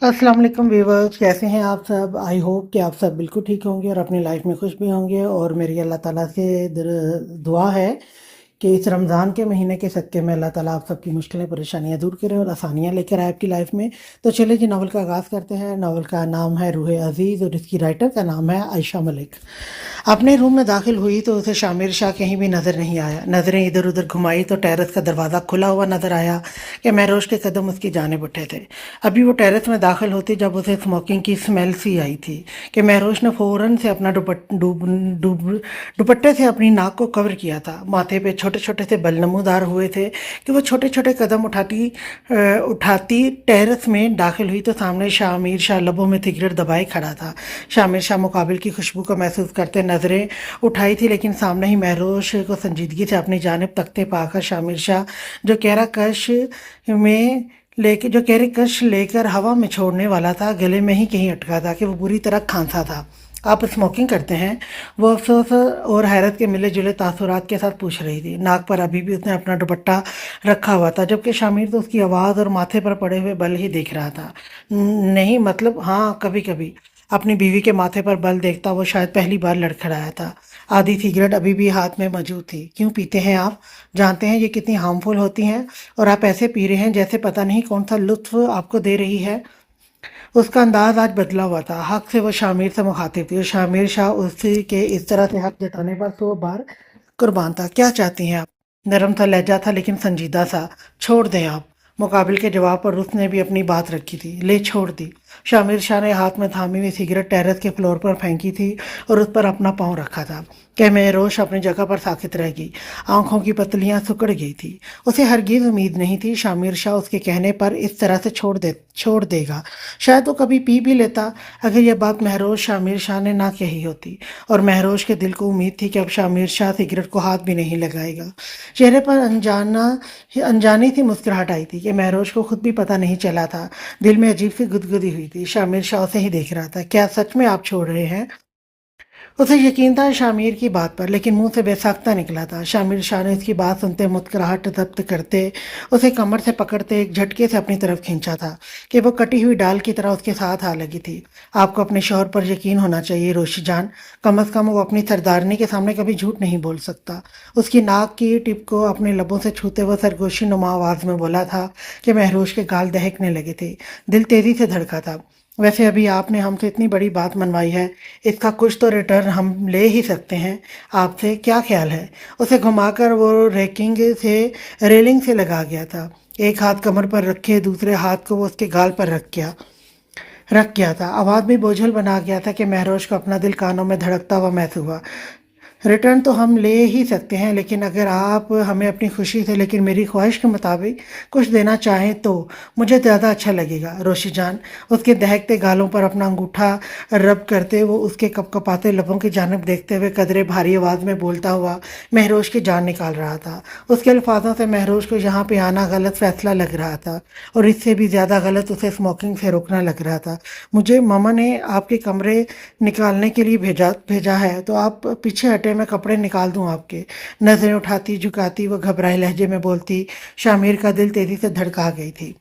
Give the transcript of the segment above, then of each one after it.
अस्सलाम वालेकुम व्यूवर्स, कैसे हैं आप सब। आई होप कि आप सब बिल्कुल ठीक होंगे और अपनी लाइफ में खुश भी होंगे। और मेरी अल्लाह ताला से दुआ है कि इस रमज़ान के महीने के सदक़े में अल्लाह ताला आप सबकी मुश्किलें परेशानियां दूर करें और आसानियां लेकर आए आपकी लाइफ में। तो चलिए जी, नावल का आगाज़ करते हैं। नावल का नाम है रूह अज़ीज़ और इसकी राइटर का नाम है आयशा मलिक। अपने रूम में दाखिल हुई तो उसे शामिर शाह कहीं भी नजर नहीं आया। नजरें इधर उधर घुमाई तो टेरेस का दरवाज़ा खुला हुआ नजर आया कि महरोश के कदम उसकी जानिब उठे थे। अभी वो टेरेस में दाखिल होती जब उसे स्मोकिंग की स्मेल सी आई थी कि महरोश ने फ़ौरन से अपना दुपट्टे से अपनी नाक को कवर किया था। माथे पे छोटे छोटे से बल नमूदार हुए थे कि वो छोटे छोटे कदम उठाती टेरेस में दाखिल हुई तो सामने शामिर शाह लबों में सिगरेट दबाए खड़ा था। शामिर शाह मुकाबिल की खुशबू को महसूस करते नजरें उठाई थी, लेकिन सामने ही महरोश को संजीदगी से अपनी जानिब तकते पाकर शामिर शाह जो कहरा कश में लेके जो कहरे कश लेकर हवा में छोड़ने वाला था, गले में ही कहीं अटका था कि वो बुरी तरह खांसा था। आप स्मोकिंग करते हैं? वो अफसोस और हैरत के मिले जुले तासुरात के साथ पूछ रही थी। नाक पर अभी भी उसने अपना दुपट्टा रखा हुआ था, जबकि शामिर तो उसकी आवाज़ और माथे पर पड़े हुए बल ही देख रहा था। नहीं, मतलब हाँ, कभी कभी अपनी बीवी के माथे पर बल देखता वो शायद पहली बार लड़खड़ाया था। आधी सिगरेट अभी भी हाथ में मौजूद थी। क्यों पीते हैं आप? जानते हैं ये कितनी हार्मफुल होती हैं, और आप ऐसे पी रहे हैं जैसे पता नहीं कौन सा लुत्फ आपको दे रही है। उसका अंदाज आज बदला हुआ था। हक से वो शामिर से मुखातिब थी और शामिर शाह उसी के इस तरह से हक जताने पर 100 बार कुर्बान था। क्या चाहती हैं आप? नरम सा लहजा था लेकिन संजीदा सा। छोड़ दें आप। मुकाबिल के जवाब पर उसने भी अपनी बात रखी थी। ले छोड़ दी। शामिर शाह ने हाथ में थामी हुई सिगरेट टेरेस के फ्लोर पर फेंकी थी और उस पर अपना पाँव रखा था कि महरोश अपनी जगह पर साकित रह गई। आंखों की पतलियां सुकड़ गई थी। उसे हरगिज उम्मीद नहीं थी शामिर शाह उसके कहने पर इस तरह से छोड़ देगा। शायद वो कभी पी भी लेता अगर यह बात महरोश शामिर शाह ने ना कही होती। और महरोश के दिल को उम्मीद थी कि अब शामिर शाह सिगरेट को हाथ भी नहीं लगाएगा। चेहरे पर अनजानी सी मुस्कुराहट आई थी कि महरोश को खुद भी पता नहीं चला था। दिल में अजीब सी गुदगुदी हुई थी। शामिर शाह उसे ही देख रहा था। क्या सच में आप छोड़ रहे हैं? उसे यकीन था शामिर की बात पर, लेकिन मुंह से बेसाख्ता निकला था। शामिर शाह ने इसकी बात सुनते मुस्कुराहट जब्त करते उसे कमर से पकड़ते एक झटके से अपनी तरफ खींचा था कि वो कटी हुई डाल की तरह उसके साथ आ लगी थी। आपको अपने शौहर पर यकीन होना चाहिए रोशी जान। कम अज कम वो अपनी सरदारनी के सामने कभी झूठ नहीं बोल सकता। उसकी नाक की टिप को अपने लबों से छूते हुए सरगोशी नुमा आवाज में बोला था कि महरोश के गाल दहकने लगे थे। दिल तेजी से धड़का था। वैसे अभी आपने हमसे इतनी बड़ी बात मनवाई है, इसका कुछ तो रिटर्न हम ले ही सकते हैं। आपसे क्या ख्याल है? उसे घुमाकर वो रेलिंग से लगा गया था। एक हाथ कमर पर रखे दूसरे हाथ को वो उसके गाल पर रख गया था। आवाज़ भी बोझल बना गया था कि महरोश को अपना दिल कानों में धड़कता हुआ महसूस हुआ। रिटर्न तो हम ले ही सकते हैं, लेकिन अगर आप हमें अपनी खुशी से लेकिन मेरी ख्वाहिश के मुताबिक कुछ देना चाहें तो मुझे ज़्यादा अच्छा लगेगा रोशी जान। उसके दहकते गालों पर अपना अंगूठा रब करते वो उसके कपकपाते लबों की जानिब देखते हुए कदरे भारी आवाज़ में बोलता हुआ महरोश की जान निकाल रहा था। उसके अल्फाजों से महरोश को यहाँ पे आना गलत फैसला लग रहा था, और इससे भी ज़्यादा गलत उसे स्मोकिंग से रोकना लग रहा था। मुझे मामा ने आपके कमरे निकालने के लिए भेजा है, तो आप पीछे हटे, मैं कपड़े निकाल दूं आपके। नजरें उठाती झुकाती वो घबराए लहजे में बोलती। शामिर का दिल तेजी से धड़का गई थी।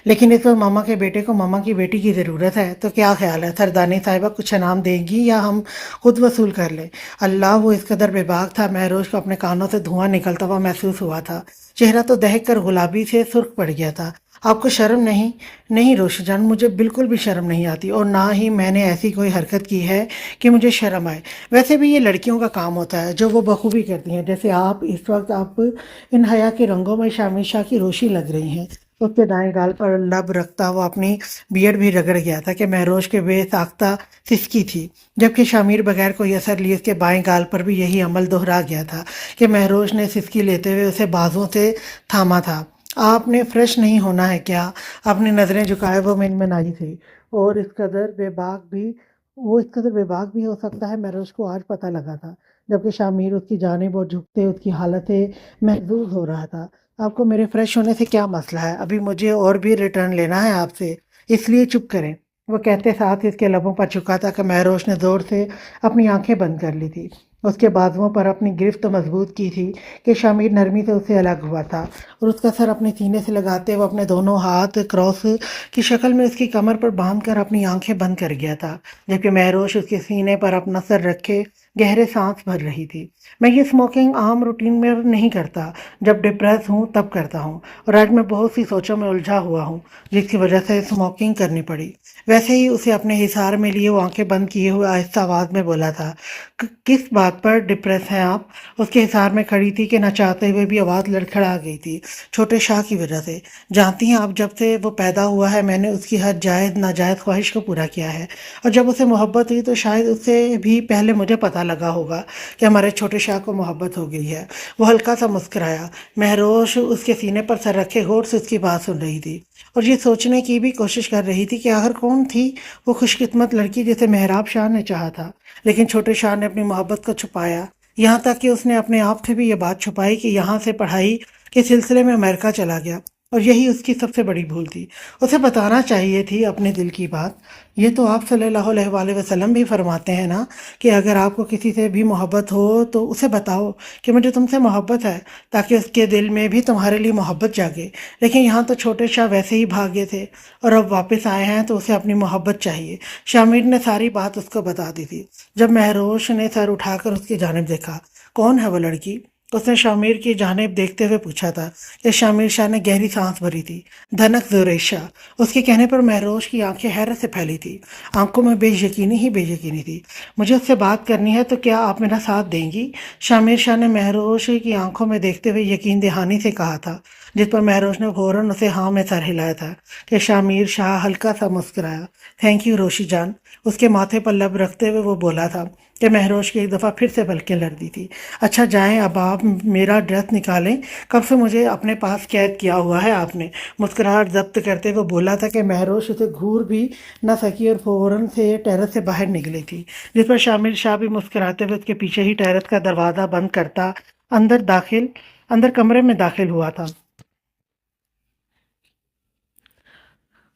लेकिन इस वक्त मामा के बेटे को मामा की बेटी की ज़रूरत है, तो क्या ख्याल है सरदारनी साहिबा कुछ इनाम देंगी या हम खुद वसूल कर लें? अल्लाह, वो इस कदर बेबाक था। महरोश को अपने कानों से धुआं निकलता हुआ महसूस हुआ था। चेहरा तो दहक कर गुलाबी से सुर्ख पड़ गया था। आपको शर्म नहीं? नहीं रोशी जान, मुझे बिल्कुल भी शर्म नहीं आती, और ना ही मैंने ऐसी कोई हरकत की है कि मुझे शर्म आए। वैसे भी ये लड़कियों का काम होता है जो वो बखूबी करती हैं। जैसे आप इस वक्त आप इन हया के रंगों में शामिर शाह की रोशी लग रही हैं। उसके दाएं गाल पर लब रखता हुआ अपनी बियर्ड भी रगड़ गया था कि महरोश के बेसाख्ता सिसकी थी, जबकि शामिर बगैर कोई असर लिए उसके बाएं गाल पर भी यही अमल दोहरा गया था कि महरोश ने सिसकी लेते हुए उसे बाजुओं से थामा था। आपने फ्रेश नहीं होना है क्या? अपनी नज़रें झुकाए वो मिनमिनाई थी। और इस कदर बेबाक भी हो सकता है, महरोश को आज पता लगा था, जबकि शामिर उसकी जानिब और झुकते उसकी हालत महजूज हो रहा था। आपको मेरे फ्रेश होने से क्या मसला है? अभी मुझे और भी रिटर्न लेना है आपसे, इसलिए चुप करें। वो कहते साथ ही इसके लबों पर झुका था कि महरोश ने जोर से अपनी आंखें बंद कर ली थी। اس کے بازوؤں پر اپنی گرفت مضبوط کی تھی کہ شامیر نرمی سے اسے الگ ہوا تھا اور اس کا سر اپنے سینے سے لگاتے ہوئے اپنے دونوں ہاتھ کراس کی شکل میں اس کی کمر پر باندھ کر اپنی آنکھیں بند کر گیا تھا، جبکہ مہروش اس کے سینے پر اپنا سر رکھے گہرے سانس بھر رہی تھی۔ میں یہ اسموکنگ عام روٹین میں نہیں کرتا، جب ڈپریس ہوں تب کرتا ہوں، اور آج میں بہت سی سوچوں میں الجھا ہوا ہوں جس کی وجہ سے اسموکنگ کرنی پڑی۔ ویسے ہی اسے اپنے حصار میں لیے وہ آنکھیں بند کیے ہوئے آہستہ آواز میں بولا تھا، کس بات پر ڈپریس ہیں آپ؟ اس کے حصار میں کھڑی تھی کہ نہ چاہتے ہوئے بھی آواز لڑکھڑا گئی تھی، چھوٹے شاہ کی وجہ سے۔ جانتی ہیں آپ، جب سے وہ پیدا ہوا ہے میں نے اس کی ہر جائز ناجائز خواہش کو پورا کیا ہے، اور جب اسے محبت ہوئی تو شاید اس سے بھی پہلے مجھے پتہ لگا ہوگا کہ ہمارے چھوٹے شاہ کو محبت ہو گئی ہے۔ وہ ہلکا سا مسکرایا۔ مہروش اس کے سینے پر سر رکھے غور سے اس کی بات سن رہی تھی اور یہ سوچنے کی بھی کوشش کر رہی تھی کہ آخر کون تھی وہ خوش قسمت لڑکی جسے محراب شاہ نے چاہا تھا۔ لیکن چھوٹے شاہ نے اپنی محبت کو چھپایا، یہاں تک کہ اس نے اپنے آپ سے بھی یہ بات چھپائی کہ یہاں سے پڑھائی کے سلسلے میں امریکہ چلا گیا، اور یہی اس کی سب سے بڑی بھول تھی۔ اسے بتانا چاہیے تھی اپنے دل کی بات۔ یہ تو آپ صلی اللہ علیہ وآلہ وسلم بھی فرماتے ہیں نا کہ اگر آپ کو کسی سے بھی محبت ہو تو اسے بتاؤ کہ مجھے تم سے محبت ہے، تاکہ اس کے دل میں بھی تمہارے لیے محبت جاگے۔ لیکن یہاں تو چھوٹے شاہ ویسے ہی بھاگے تھے اور اب واپس آئے ہیں تو اسے اپنی محبت چاہیے۔ شامیر نے ساری بات اس کو بتا دی تھی۔ جب مہروش نے سر اٹھا کر اس کی جانب دیکھا، کون ہے وہ لڑکی؟ اس نے شامیر کی جانب دیکھتے ہوئے پوچھا تھا کہ شامیر شاہ نے گہری سانس بھری تھی۔ دھنک زوریشا۔ اس کے کہنے پر مہروش کی آنکھیں حیرت سے پھیلی تھی، آنکھوں میں بے یقینی ہی بے یقینی تھی۔ مجھے اس سے بات کرنی ہے تو کیا آپ میرا ساتھ دیں گی؟ شامیر شاہ نے مہروش کی آنکھوں میں دیکھتے ہوئے یقین دہانی سے کہا تھا، جس پر مہروش نے فوراً اسے ہاں میں سر ہلایا تھا کہ شامیر شاہ ہلکا سا مسکرایا۔ تھینک یو روشی جان۔ اس کے ماتھے پر لب رکھتے ہوئے وہ بولا تھا کہ مہروش کی ایک دفعہ پھر سے پلکیں لرزی تھی۔ اچھا جائیں، اب آپ میرا ڈریس نکالیں، کب سے مجھے اپنے پاس قید کیا ہوا ہے آپ نے؟ مسکراہٹ ضبط کرتے ہوئے بولا تھا کہ مہروش اسے گھور بھی نہ سکی اور فوراً سے ٹیرس سے باہر نکلی تھی، جس پر شامر شاہ بھی مسکراتے ہوئے اس کے پیچھے ہی ٹیرس کا دروازہ بند کرتا اندر کمرے میں داخل ہوا تھا۔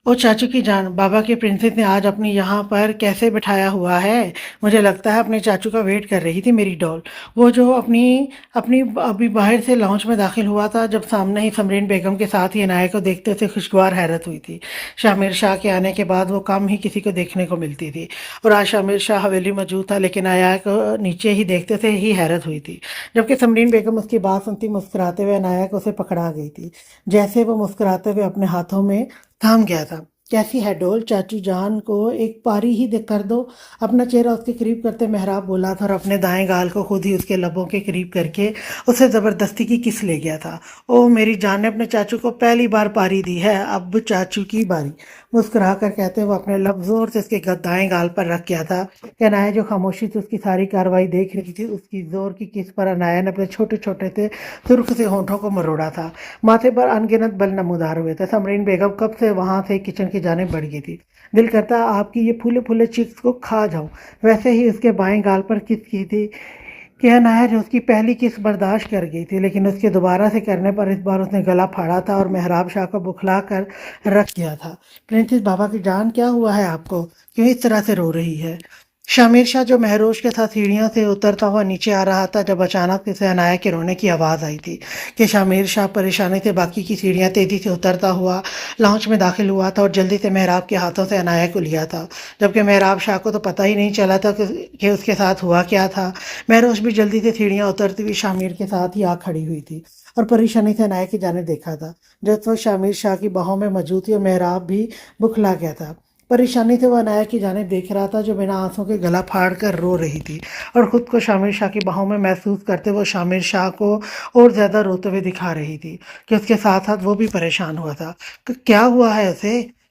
او چاچو کی جان، بابا کی پرنسس نے آج اپنی یہاں پر کیسے بٹھایا ہوا ہے؟ مجھے لگتا ہے اپنے چاچو کا ویٹ کر رہی تھی میری ڈول۔ وہ جو اپنی ابھی باہر سے لاؤنج میں داخل ہوا تھا، جب سامنے ہی سمرین بیگم کے ساتھ ہی عنایہ کو دیکھتے اسے خوشگوار حیرت ہوئی تھی۔ شامر شاہ کے آنے کے بعد وہ کم ہی کسی کو دیکھنے کو ملتی تھی، اور آج شامر شاہ حویلی موجود تھا، لیکن عنایہ کو نیچے ہی دیکھتے سے ہی حیرت ہوئی تھی، جبکہ سمرین بیگم اس کی بات سنتی مسکراتے ہوئے عنایہ کو اسے پکڑا گئی تھی، جیسے وہ مسکراتے ہوئے اپنے ہاتھوں میں تھام گیا تھا۔ کیسی ہے ڈول؟ چاچو جان کو ایک پاری ہی کر دو۔ اپنا چہرہ اس کے قریب کرتے محراب بولا تھا اور اپنے دائیں گال کو خود ہی اس کے لبوں کے قریب کر کے اسے زبردستی کی کس لے گیا تھا۔ او میری جان نے اپنے چاچو کو پہلی بار پاری دی ہے، اب چاچو کی باری، مسکرا کر کہتے وہ اپنے لب زور سے اس کے دائیں گال پر رکھ گیا تھا کہ عنایہ جو خاموشی سے اس کی ساری کارروائی دیکھ رہی تھی، اس کی زور کی کس پر عنایہ نے اپنے چھوٹے چھوٹے سے سرخ سے ہونٹوں کو مروڑا تھا۔ ماتھے پر ان گنت بل نمودار ہوئے تھے۔ سمرین بیگم کب سے وہاں سے کچن کی جانب بڑھ گئی تھی۔ دل کرتا آپ کی یہ پھولے پھولے چیکس کو کھا جاؤں۔ ویسے ہی اس کے بائیں گال پر کس کی تھی کہ عنایہ جو اس کی پہلی کس برداشت کر گئی تھی، لیکن اس کے دوبارہ سے کرنے پر اس بار اس نے گلا پھاڑا تھا اور محراب شاہ کو بکھلا کر رکھ دیا تھا۔ پرنسس بابا کی جان، کیا ہوا ہے آپ کو؟ کیوں اس طرح سے رو رہی ہے؟ شامیر شاہ جو مہروش کے ساتھ سیڑھیاں سے اترتا ہوا نیچے آ رہا تھا، جب اچانک اسے عنایہ کے رونے کی آواز آئی تھی کہ شامیر شاہ پریشانی سے باقی کی سیڑھیاں تیزی سے اترتا ہوا لاؤنج میں داخل ہوا تھا اور جلدی سے محراب کے ہاتھوں سے عنایہ کو لیا تھا، جبکہ محراب شاہ کو تو پتہ ہی نہیں چلا تھا کہ اس کے ساتھ ہوا کیا تھا۔ مہروش بھی جلدی سے سیڑھیاں اترتی ہوئی شامیر کے ساتھ ہی آ کھڑی ہوئی تھی اور پریشانی سے عنایہ کی جانب دیکھا تھا، جو اس وقت شامیر شاہ کی باہوں میں موجود تھی، اور محراب بھی بکھلا گیا تھا۔ پریشانی سے وہ عنایہ کی جانب دیکھ رہا تھا، جو بنا آنسوں کے گلا پھاڑ کر رو رہی تھی، اور خود کو شامر شاہ کی باہوں میں محسوس کرتے وہ شامر شاہ کو اور زیادہ روتے ہوئے دکھا رہی تھی کہ اس کے ساتھ ساتھ وہ بھی پریشان ہوا تھا کہ کیا ہوا ہے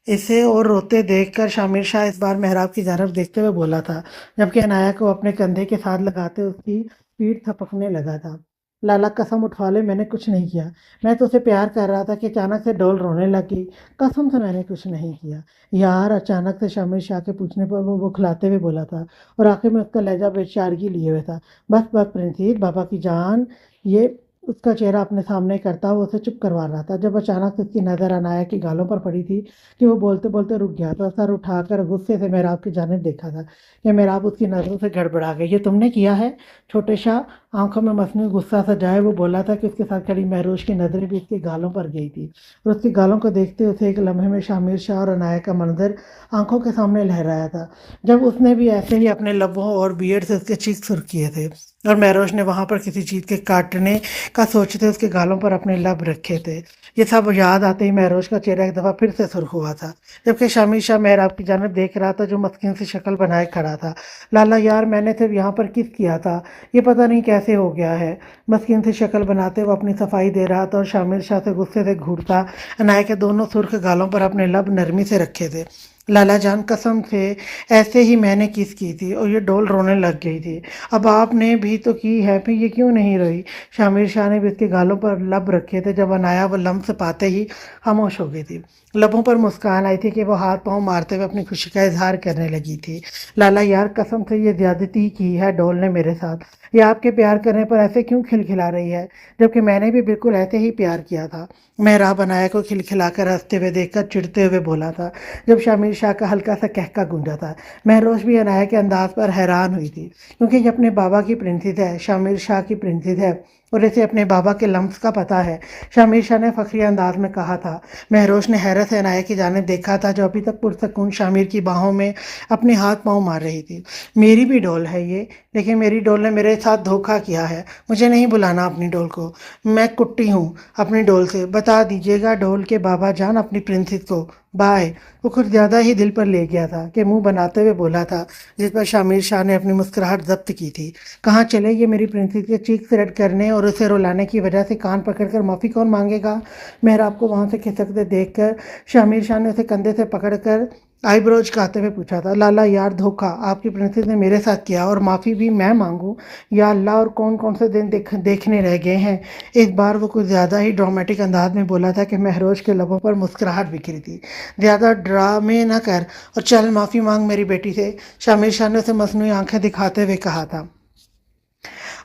اسے اور روتے دیکھ کر شامر شاہ اس بار محراب کی جانب دیکھتے ہوئے بولا تھا، جبکہ عنایہ کو اپنے کندھے کے ساتھ لگاتے اس کی پیٹھ تھپکنے لگا تھا۔ لالا قسم اٹھا لے، میں نے کچھ نہیں کیا، میں تو اسے پیار کر رہا تھا کہ اچانک سے ڈول رونے لگی، قسم سے میں نے کچھ نہیں کیا یار۔ اچانک سے شامر شاہ کے پوچھنے پر وہ بکھلاتے ہوئے بولا تھا، اور آخر میں اس کا لہجہ بے چارگی لیے ہوئے تھا۔ بس بس پرنسس بابا کی جان، یہ اس کا چہرہ اپنے سامنے کرتا وہ اسے چپ کروا رہا تھا، جب اچانک سے اس کی نظر عنایا کی گالوں پر پڑی تھی کہ وہ بولتے بولتے رک گیا تو سر اٹھا کر غصے سے محراب کی جانب دیکھا تھا کہ محراب اس کی نظروں سے گڑبڑا گئی۔ یہ تم نے کیا ہے؟ چھوٹے شاہ آنکھوں میں مصنوعی غصہ سجائے وہ بولا تھا کہ اس کے ساتھ کھڑی مہروش کی نظریں بھی اس کے گالوں پر گئی تھی اور اس کی گالوں کو دیکھتے اسے ایک لمحے میں شامیر شاہ اور عنایا کا منظر آنکھوں کے سامنے لہرایا تھا، جب اس نے بھی ایسے ہی اپنے لبوں اور بیئر سے اس کے چیک سرخ کیے تھے اور مہروش نے وہاں پر کسی چیز کے کاٹنے کا سوچتے اس کے گالوں پر اپنے لب رکھے تھے۔ یہ سب یاد آتے ہی مہروش کا چہرہ ایک دفعہ پھر سے سرخ ہوا تھا، جبکہ شامیر شاہ محراب کی جانب دیکھ رہا تھا جو مسکین سی شکل بنائے کھڑا تھا۔ لالا یار میں نے صرف یہاں پر کس کیا تھا، یہ پتہ نہیں کیسے ہو گیا ہے۔ مسکین سی شکل بناتے وہ اپنی صفائی دے رہا تھا اور شامیر شاہ سے غصے سے گھورتا عنایا کے دونوں سرخ گالوں پر اپنے لب نرمی سے رکھے تھے۔ لالا جان قسم سے ایسے ہی میں نے کس کی تھی اور یہ ڈول رونے لگ گئی تھی۔ اب آپ نے بھی تو کی ہے، پھر یہ کیوں نہیں روئی؟ شامیر شاہ نے بھی اس کے گالوں پر لب رکھے تھے، جب عنایا وہ لمس پاتے ہی خاموش ہو گئی تھی۔ لبوں پر مسکان آئی تھی کہ وہ ہاتھ پاؤں مارتے ہوئے اپنی خوشی کا اظہار کرنے لگی تھی۔ لالا یار قسم سے یہ زیادتی کی ہے ڈول نے میرے ساتھ، یہ آپ کے پیار کرنے پر ایسے کیوں کھلکھلا رہی ہے جبکہ میں نے بھی بالکل ایسے ہی پیار کیا تھا؟ محراب عنایا کو کھلکھلا کر ہنستے ہوئے دیکھ کر چڑھتے ہوئے بولا تھا، جب شامیر شاہ کا ہلکا سا کہکا گونجا تھا۔ مہروش بھی عنایا کے انداز پر حیران ہوئی تھی، کیونکہ یہ اپنے بابا کی پرنسس ہے، شامیر شاہ کی پرنسس ہے اور اسے اپنے بابا کے لمس کا پتہ ہے، شامیر شاہ نے فخری انداز میں کہا تھا۔ مہروش نے حیرت سے عنایا کی جانب دیکھا تھا جو ابھی تک پرسکون شامیر کی باہوں میں اپنے ہاتھ پاؤں مار رہی تھی۔ میری بھی ڈول ہے یہ، لیکن میری ڈول نے میرے ساتھ دھوکہ کیا ہے، مجھے نہیں بلانا اپنی ڈول کو، میں کٹی ہوں اپنی ڈول سے، بتا دیجیے گا ڈول کے بابا جان اپنی پرنسس کو بائے۔ وہ کچھ زیادہ ہی دل پر لے گیا تھا کہ منہ بناتے ہوئے بولا تھا، جس پر شامیر شاہ نے اپنی مسکراہٹ ضبط کی تھی۔ کہاں چلے یہ میری پرنسس کے چیک سرٹ کرنے اور اسے رلانے کی وجہ سے کان پکڑ کر معافی کون مانگے گا؟ محراب کو وہاں سے کھسکتے دیکھ کر شامیر شاہ نے اسے کندھے سے پکڑ کر آئی برو چکاتے ہوئے پوچھا تھا، لالا یار دھوکہ آپ کی پرنسس نے میرے ساتھ کیا اور معافی بھی میں مانگوں؟ یا اللہ، اور کون کون سے دن دیکھنے رہ گئے ہیں؟ اس بار وہ کچھ زیادہ ہی ڈرامیٹک انداز میں بولا تھا کہ مہروش کے لبوں پر مسکراہٹ بکھری تھی۔ زیادہ ڈرامے نہ کر اور چل معافی مانگ میری بیٹی سے، شامیر شاہ نے اسے مصنوعی آنکھیں دکھاتے ہوئے کہا تھا۔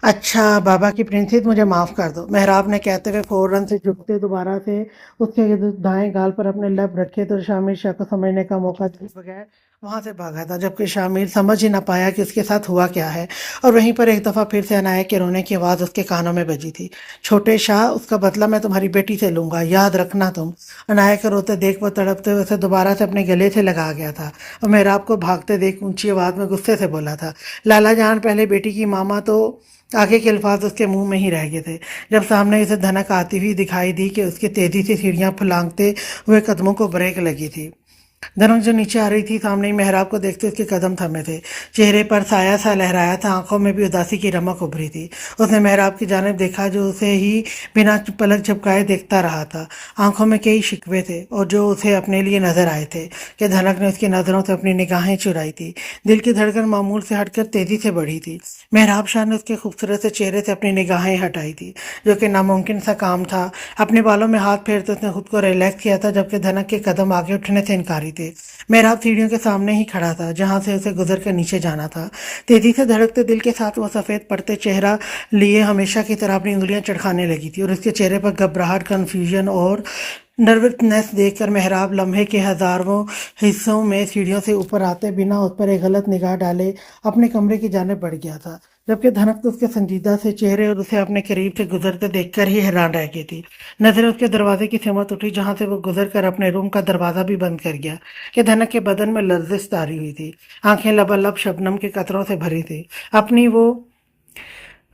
اچھا بابا کی پرنسس مجھے معاف کر دو، محراب نے کہتے ہوئے فوراً سے جھکتے دوبارہ سے اس کے دائیں گال پر اپنے لب رکھے تو شامیر شاہ کو سمجھنے کا موقع دیے بغیر وہاں سے بھاگا تھا، جبکہ شامیر سمجھ ہی نہ پایا کہ اس کے ساتھ ہوا کیا ہے، اور وہیں پر ایک دفعہ پھر سے عنایا کے رونے کی آواز اس کے کانوں میں بجی تھی۔ چھوٹے شاہ، اس کا بدلہ میں تمہاری بیٹی سے لوں گا، یاد رکھنا تم۔ عنایا کے روتے دیکھ وہ تڑپتے ہوئے اسے دوبارہ سے اپنے گلے سے لگا گیا تھا اور محراب کو بھاگتے دیکھ اونچی آواز میں غصے سے بولا تھا، لالا جان پہلے بیٹی کی ماما تو آگے کے الفاظ اس کے منہ میں ہی رہ گئے تھے جب سامنے اسے دھنک آتی ہوئی دکھائی دی کہ اس کے تیزی سے سیڑھیاں پھلانگتے ہوئے قدموں کو بریک لگی تھی۔ دھنک جو نیچے آ رہی تھی سامنے ہی محراب کو دیکھتے اس کے قدم تھمے تھے، چہرے پر سایہ سا لہرایا تھا، آنکھوں میں بھی اداسی کی رمق ابھری تھی۔ اس نے محراب کی جانب دیکھا جو اسے ہی بنا پلک جھپکائے دیکھتا رہا تھا، آنکھوں میں کئی شکوے تھے اور جو اسے اپنے لیے نظر آئے تھے کہ دھنک نے اس کی نظروں سے اپنی نگاہیں چرائی تھی۔ دل کی دھڑکن معمول سے ہٹ کر تیزی سے بڑھی تھی۔ محراب شاہ نے اس کے خوبصورت سے چہرے سے اپنی نگاہیں ہٹائی تھی، جو کہ ناممکن سا کام تھا۔ اپنے بالوں میں ہاتھ پھیرتے اس نے خود کو ریلیکس کیا تھا، جبکہ دھنک کے قدم آگے اٹھنے سے انکاری تھے۔ محراب سیڑھیوں کے سامنے ہی کھڑا تھا جہاں سے اسے گزر کر نیچے جانا تھا۔ تیزی سے دھڑکتے دل کے ساتھ وہ سفید پڑتے چہرہ لیے ہمیشہ کی طرح اپنی انگلیاں چڑکانے لگی تھی، اور اس کے چہرے پر گھبراہٹ، کنفیوژن اور نروسنیس دیکھ کر محراب لمحے کے ہزاروں حصوں میں سیڑھیوں سے اوپر آتے بنا اس پر ایک غلط نگاہ ڈالے اپنے کمرے کی جانب بڑھ گیا تھا، جبکہ دھنک تو اس کے سنجیدہ سے چہرے اور اسے اپنے قریب سے گزرتے دیکھ کر ہی حیران رہ گئی تھی۔ نظریں اس کے دروازے کی سمت اٹھی جہاں سے وہ گزر کر اپنے روم کا دروازہ بھی بند کر گیا کہ دھنک کے بدن میں لرزش طاری ہوئی تھی، آنکھیں لبالب شبنم کے قطروں سے بھری تھی۔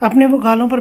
اپنے وہ گالوں پر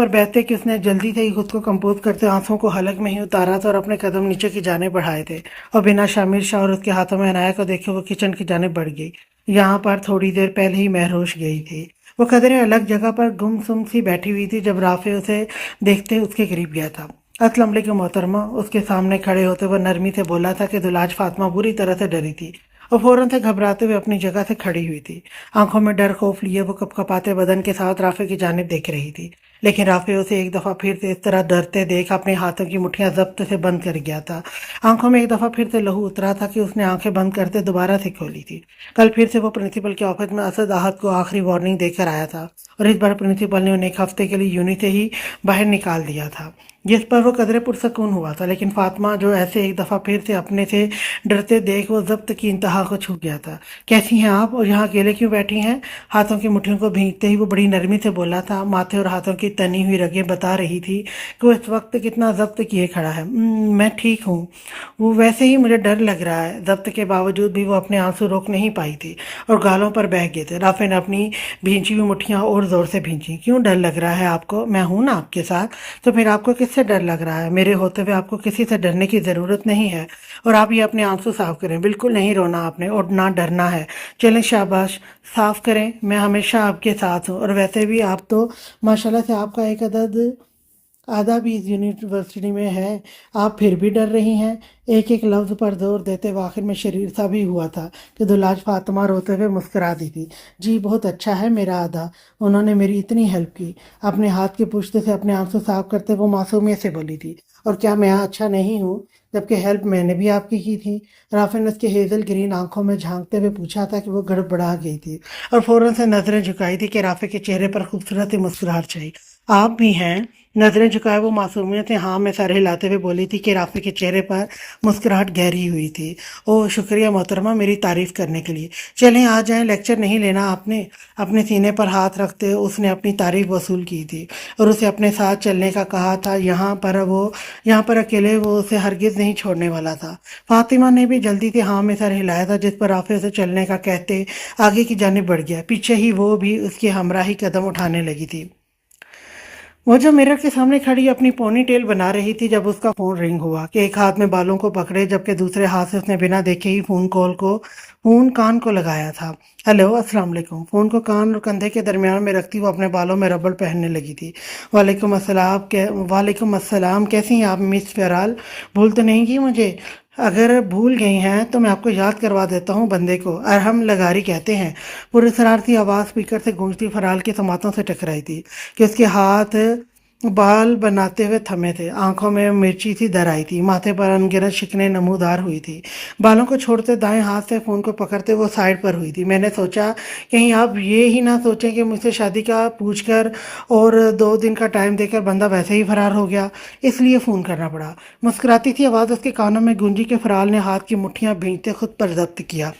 بیٹھتے کہ اس نے جلدی سے ہی خود کو کمپوز کرتے آنسوؤں کو حلق میں ہی اتارا تھا اور اپنے قدم نیچے کی جانب بڑھائے تھے، اور بنا شامیر شاہ اور اس کے ہاتھوں میں عنایا کو دیکھے وہ کچن کی جانب بڑھ گئی۔ یہاں پر تھوڑی دیر پہلے ہی مہروش گئی تھی۔ وہ قدرے الگ جگہ پر گم سم سی بیٹھی ہوئی تھی جب رافع اسے دیکھتے اس کے قریب گیا تھا۔ السلام علیکم محترمہ، اس کے سامنے کھڑے ہوتے وہ نرمی سے بولا تھا کہ دلاج فاطمہ بری طرح سے ڈری تھی اور فوراً سے گھبراتے ہوئے اپنی جگہ سے کھڑی ہوئی تھی۔ آنکھوں میں ڈر خوف لیے وہ کپکپاتے بدن کے ساتھ رافع کی جانب دیکھ رہی تھی۔ लेकिन राफे उसे एक दफ़ा फिर से इस तरह डरते देख अपने हाथों की मुट्ठियां जब्त से बंद कर गया था। आंखों में एक दफ़ा फिर से लहू उतरा था कि उसने आंखें बंद करते दोबारा से खोली थी। कल फिर से वो प्रिंसिपल के ऑफिस में असद आहद को आखिरी वार्निंग देकर आया था और इस बार प्रिंसिपल ने उन्हें एक हफ्ते के लिए यूनिट से ही बाहर निकाल दिया था, जिस पर वो कदरे पुरसकून हुआ था। लेकिन फातिमा जो ऐसे एक दफ़ा फिर से अपने से डरते देख वो जब्त की इंतहा को छू गया था। कैसी हैं आप और यहाँ अकेले क्यों बैठी हैं? हाथों की मुट्ठियों को भींचते ही वो बड़ी नरमी से बोला था। माथे और हाथों की तनी हुई रगें बता रही थी कि वो इस वक्त कितना जब्त किए खड़ा है। मैं ठीक हूँ, वो वैसे ही मुझे डर लग रहा है। जब्त के बावजूद भी वो अपने आंसू रोक नहीं पाई थी और गालों पर बह गए थे। राफे ने अपनी भींची हुई मुट्ठियाँ और ज़ोर से भींची। क्यों डर लग रहा है आपको? मैं हूं ना आपके साथ, तो फिर आपको किससे डर लग रहा है? मेरे होते हुए आपको किसी से डरने की ज़रूरत नहीं है। और आप ये अपने आंसू साफ करें, बिल्कुल नहीं रोना आपने और ना डरना है। चलें शाबाश, साफ करें, मैं हमेशा आपके साथ हूँ। और वैसे भी आप तो माशाल्लाह से आपका एक अदद आधा भी इस यूनिवर्सिटी में है, आप फिर भी डर रही हैं। एक एक लफ्ज़ पर जोर देते हुए आखिर में शरीर सा भी हुआ था कि दुलाज फातिमा रोते हुए मुस्कुरा दी थी। जी बहुत अच्छा है मेरा आधा, उन्होंने मेरी इतनी हेल्प की। अपने हाथ की पुश्त से अपने आंसू साफ करते वो मासूमियत से बोली थी। और क्या मैं अच्छा नहीं हूँ, जबकि हेल्प मैंने भी आपकी की थी? राफे ने उसके हेजल ग्रीन आंखों में झांकते हुए पूछा था कि वो गड़बड़ा गई थी और फौरन से नजरें झुकाई थी कि राफे के चेहरे पर खूबसूरत ही मुस्कुराहट छाई। आप भी हैं? नजरें झुकाए वो मासूमियत से हाँ में सर हिलाते हुए बोली थी कि राफे के चेहरे पर मुस्कुराहट गहरी हुई थी। ओह शुक्रिया मोहतरमा मेरी तारीफ करने के लिए। चलें आ जाएं, लेक्चर नहीं लेना आपने। अपने सीने पर हाथ रखते उसने अपनी तारीफ वसूल की थी और उसे अपने साथ चलने का कहा था। यहाँ पर अकेले वो उसे हरगिज नहीं छोड़ने वाला था। फातिमा ने भी जल्दी से हाँ में सर हिलाया था, जिस पर राफे उसे चलने का कहते आगे की जानिब बढ़ गया। पीछे ही वो भी उसकी हमराही कदम उठाने लगी थी। वो जो मिरर के सामने खड़ी अपनी पोनी टेल बना रही थी जब उसका फोन रिंग हुआ कि एक हाथ में बालों को पकड़े जबकि दूसरे हाथ से उसने बिना देखे ही फोन कान को लगाया था। हेलो अस्सलाम वालेकुम। फोन को कान और कंधे के दरमियान में रखती वो अपने बालों में रबड़ पहनने लगी थी। वालेकुम अस्सलाम, कैसी हैं आप मिस फेराल? भूल तो नहीं की मुझे? अगर भूल गई हैं तो मैं आपको याद करवा देता हूँ, बंदे को अरहम लगारी कहते हैं। पूरी शरारती आवाज़ स्पीकर से गूंजती फराल के समातों से टकराई थी कि उसके हाथ बाल बनाते हुए थमे थे। आंखों में मिर्ची सी दर आई थी, माथे पर अनगिनत शिकने नमूदार हुई थी। बालों को छोड़ते दाएं हाथ से फ़ोन को पकड़ते वो साइड पर हुई थी। मैंने सोचा कहीं आप ये ही ना सोचें कि मुझसे शादी का पूछकर और 2 दिन का टाइम देकर बंदा वैसे ही फरार हो गया, इसलिए फ़ोन करना पड़ा। मुस्कुराती थी आवाज़ उसके कानों में गूंजी कि फराल ने हाथ की मुट्ठियां भींचते खुद पर जब्त किया।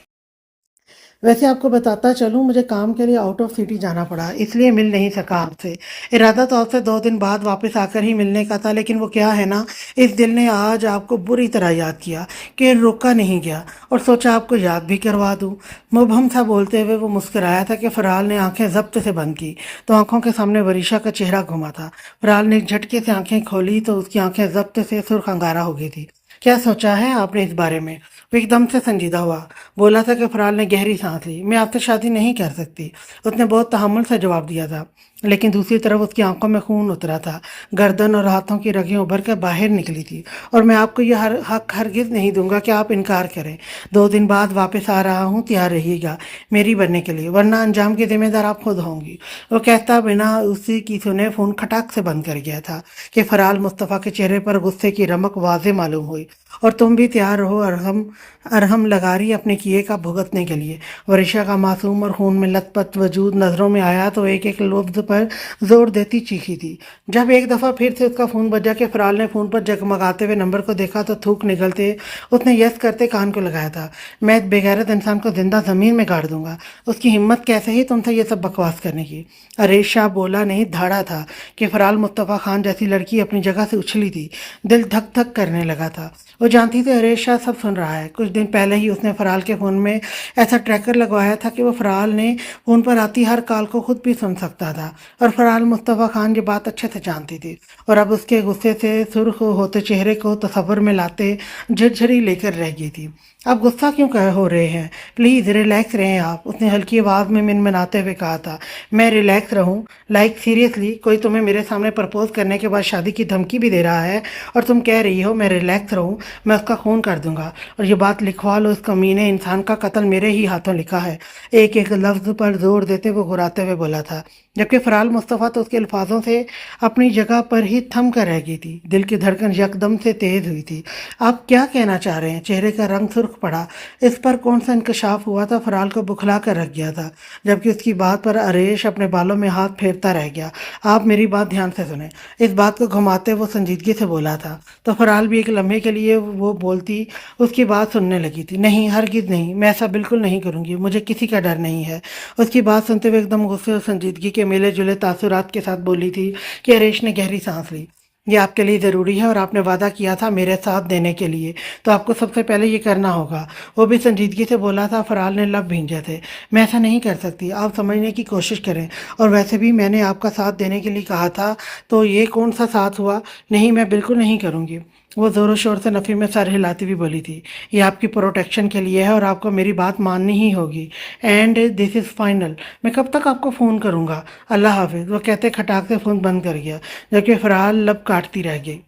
वैसे आपको बताता चलूँ, मुझे काम के लिए आउट ऑफ सिटी जाना पड़ा, इसलिए मिल नहीं सका आपसे। इरादा तो आपसे 2 दिन बाद वापस आकर ही मिलने का था, लेकिन वो क्या है ना, इस दिल ने आज आपको बुरी तरह याद किया कि रोका नहीं गया और सोचा आपको याद भी करवा दूँ। मुबहम सा बोलते हुए वो मुस्कुराया था कि फराल ने आंखें जब्त से बंद की तो आंखों के सामने वरीशा का चेहरा घुमा था। फराल ने एक झटके से आंखें खोली तो उसकी आंखें जब्त से सुर्ख अंगारा हो गई थी। क्या सोचा है आपने इस बारे में? वो एकदम से संजीदा हुआ। बोला था कि फराल ने गहरी सांस ली। मैं आपसे शादी नहीं कर सकती, उसने बहुत तहम्मुल से जवाब दिया था। लेकिन दूसरी तरफ उसकी आंखों में खून उतरा था, गर्दन और हाथों की रगें उभर कर बाहर निकली थी। और मैं आपको यह हक हरगिज नहीं दूंगा कि आप इनकार करें। 2 दिन बाद वापस आ रहा हूँ, तैयार रहिएगा मेरी बनने के लिए, वरना अंजाम की जिम्मेदार आप खुद होंगी। वो कहता बिना उसी की सुने फोन खटाक से बंद कर गया था कि फराल मुस्तफ़ा के चेहरे पर गुस्से की रमक वाजे मालूम हुई। और तुम भी तैयार रहो अरहम अरहम लगारी अपने किए का भुगतने के लिए। वरिशा का मासूम और खून में लथपथ वजूद नजरों में आया तो एक एक लफ्ज पर जोर देती चीखी थी। जब एक दफ़ा फिर से उसका फ़ोन बजा के फराल ने फ़ोन पर जगमगाते हुए नंबर को देखा तो थूक निकलते उसने यस करते कान को लगाया था। मैं इस बेगैरत इंसान को जिंदा ज़मीन में गाड़ दूंगा। उसकी हिम्मत कैसे ही तुमसे ये सब बकवास करने की? अरेश शाह बोला नहीं धाड़ा था कि फराल मुस्तफ़ा खान जैसी लड़की अपनी जगह से उछली थी। दिल धक धक करने लगा था। वो जानती थी अरेश शाह सब सुन रहा है। कुछ दिन पहले ही उसने फराल के फ़ोन में ऐसा ट्रैकर लगवाया था कि वो फराल ने फ़ोन पर आती हर कॉल को खुद भी सुन सकता था। और फराल मुस्तफ़ा खान ये बात अच्छे से जानती थी और अब उसके गुस्से से सुर्ख होते चेहरे को तसव्वुर में लाते झरझरी लेकर रह गई थी। आप गुस्सा क्यों कहे हो रहे हैं? प्लीज़ रिलैक्स रहें आप, उसने हल्की आवाज़ में मिनमिनाते हुए कहा था। मैं रिलैक्स रहूं? लाइक सीरियसली, कोई तुम्हें मेरे सामने प्रपोज करने के बाद शादी की धमकी भी दे रहा है और तुम कह रही हो मैं रिलैक्स रहूं? मैं उसका खून कर दूंगा और ये बात लिखवा लो, इस कमीने इंसान का कत्ल मेरे ही हाथों लिखा है। एक एक लफ्ज़ पर जोर देते वो घुराते हुए बोला था, जबकि फ़राल मुस्तफ़ा तो उसके अल्फाजों से अपनी जगह पर ही थम कर रह गई थी। दिल की धड़कन यकदम से तेज़ हुई थी। आप क्या कहना चाह रहे हैं? चेहरे का रंग सुर्ख पड़ा। इस पर कौन सा इंकशाफ हुआ था? फ़राल को बुखला कर रख गया था, जबकि उसकी बात पर अरेश अपने बालों में हाथ फेरता रह गया। आप मेरी बात ध्यान से सुने। इस बात को घुमाते वो संजीदगी से बोला था, तो फ़राल भी एक लम्हे के लिए वो बोलती उसकी बात सुनने लगी थी। नहीं, हरगिज़ नहीं, मैं ऐसा बिल्कुल नहीं करूँगी, मुझे किसी का डर नहीं है। उसकी बात सुनते हुए एकदम गुस्से और संजीदगी के मिले जुले तासुरात के साथ बोली थी कि अरेश ने गहरी सांस ली। ये आपके लिए ज़रूरी है और आपने वादा किया था मेरे साथ देने के लिए, तो आपको सबसे पहले ये करना होगा। वो भी संजीदगी से बोला था। फ़राल ने लब भींचे थे। मैं ऐसा नहीं कर सकती, आप समझने की कोशिश करें, और वैसे भी मैंने आपका साथ देने के लिए कहा था, तो ये कौन सा साथ हुआ? नहीं, मैं बिल्कुल नहीं करूँगी। वो ज़ोरों शोर से नफ़ी में सर हिलाती हुई बोली थी, ये आपकी प्रोटेक्शन के लिए है और आपको मेरी बात माननी ही होगी। And this is final. मैं कब तक आपको फ़ोन करूँगा? अल्लाह हाफिज़। वो कहते खटाक से फ़ोन बंद कर गया, जबकि फ़राल लब काटती रह गई।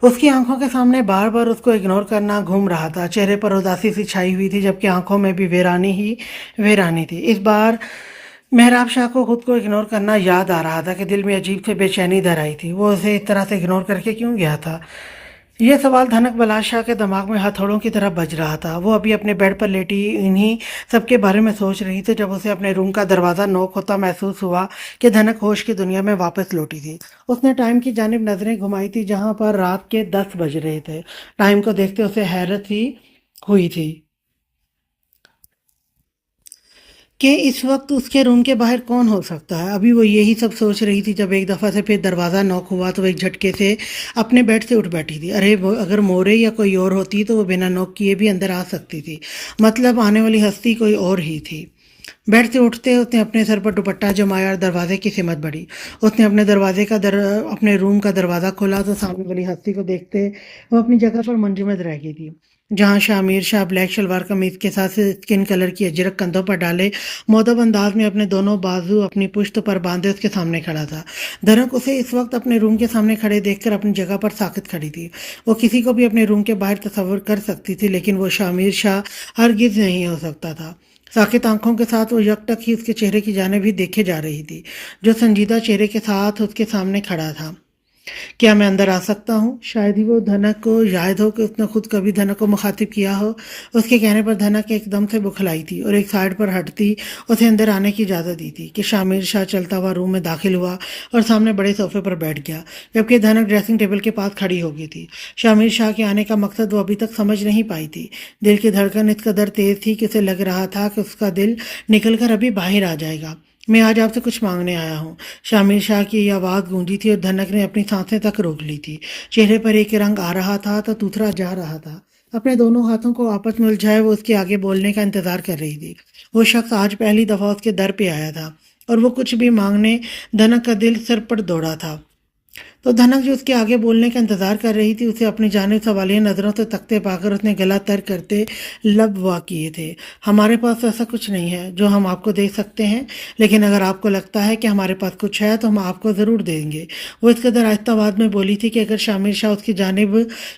उसकी आंखों के सामने बार बार उसको इग्नोर करना घूम रहा था। चेहरे पर उदासी सी छाई हुई थी, जबकि आंखों में भी वीरानी ही वीरानी थी। इस बार मेहराब शाह को खुद को इग्नोर करना याद आ रहा था कि दिल में अजीब सी बेचैनी दर आई थी। वो उसे इस तरह से इग्नोर करके क्यों गया था? ये सवाल धनक बलाश शाह के दिमाग में हथौड़ों की तरह बज रहा था। वो अभी अपने बेड पर लेटी इन्हीं सबके बारे में सोच रही थी जब उसे अपने रूम का दरवाज़ा नोक होता महसूस हुआ कि धनक होश की दुनिया में वापस लौटी थी। उसने टाइम की जानिब नज़रें घुमाई थी, जहाँ पर रात के 10 बज रहे थे। टाइम को देखते उसे हैरत ही हुई थी कि इस वक्त उसके रूम के बाहर कौन हो सकता है। अभी वो यही सब सोच रही थी जब एक दफ़ा से फिर दरवाज़ा नॉक हुआ, तो वो एक झटके से अपने बेड से उठ बैठी थी। अरे वो अगर मोरे या कोई और होती तो वो बिना नॉक किए भी अंदर आ सकती थी। मतलब आने वाली हस्ती कोई और ही थी। बेड से उठते उसने अपने सर पर दुपट्टा जमाया और दरवाजे की सिमत बढ़ी। उसने अपने रूम का दरवाज़ा खोला तो सामने वाली हस्ती को देखते वो अपनी जगह पर मुंजमद रह गई थी, जहाँ शामिर शाह ब्लैक शलवार कमीज के साथ स्किन कलर की अजरक कंधों पर डाले मुअद्दब अंदाज में अपने दोनों बाजू अपनी पुश्त पर बांधे उसके सामने खड़ा था। धनक उसे इस वक्त अपने रूम के सामने खड़े देखकर अपनी जगह पर साकित खड़ी थी। वो किसी को भी अपने रूम के बाहर तस्वर कर सकती थी, लेकिन वो शामिर शाह हरगिज नहीं हो सकता था। साकित आंखों के साथ वो यकटक ही उसके चेहरे की जानिब ही देखे जा रही थी, जो संजीदा चेहरे के साथ उसके सामने खड़ा था। क्या मैं अंदर आ सकता हूँ? शायद ही वो धनक को याद हो कि उसने खुद कभी धनक को मुखातिब किया हो। उसके कहने पर धनक एकदम से बुखलाई थी और एक साइड पर हटती उसे अंदर आने की इजाज़त दी थी कि शामिर शाह चलता हुआ रूम में दाखिल हुआ और सामने बड़े सोफे पर बैठ गया, जबकि धनक ड्रेसिंग टेबल के पास खड़ी हो गई थी। शामिर शाह के आने का मकसद वो अभी तक समझ नहीं पाई थी। दिल की धड़कन इस कदर तेज़ थी कि उसे लग रहा था कि उसका दिल निकल कर अभी बाहर आ जाएगा। मैं आज आपसे कुछ मांगने आया हूँ। शामिर शाह की ये आवाज़ गूंजी थी और धनक ने अपनी सांसें तक रोक ली थी। चेहरे पर एक रंग आ रहा था तो दूसरा जा रहा था। अपने दोनों हाथों को आपस में उलझाए वो उसके आगे बोलने का इंतजार कर रही थी। वो शख्स आज पहली दफ़ा उसके दर पे आया था और वो कुछ भी मांगने धनक का दिल सिर पर दौड़ा था। तो धनक जो उसके आगे बोलने का इंतजार कर रही थी, उसे अपनी जानिब सवालिया नज़रों से तकते पाकर उसने गला तर करते लब वाह किए थे। हमारे पास ऐसा कुछ नहीं है जो हम आपको दे सकते हैं, लेकिन अगर आपको लगता है कि हमारे पास कुछ है तो हम आपको ज़रूर देंगे। वो इस कदर आहिस्ता आवाज़ में बोली थी कि अगर शामिर शाह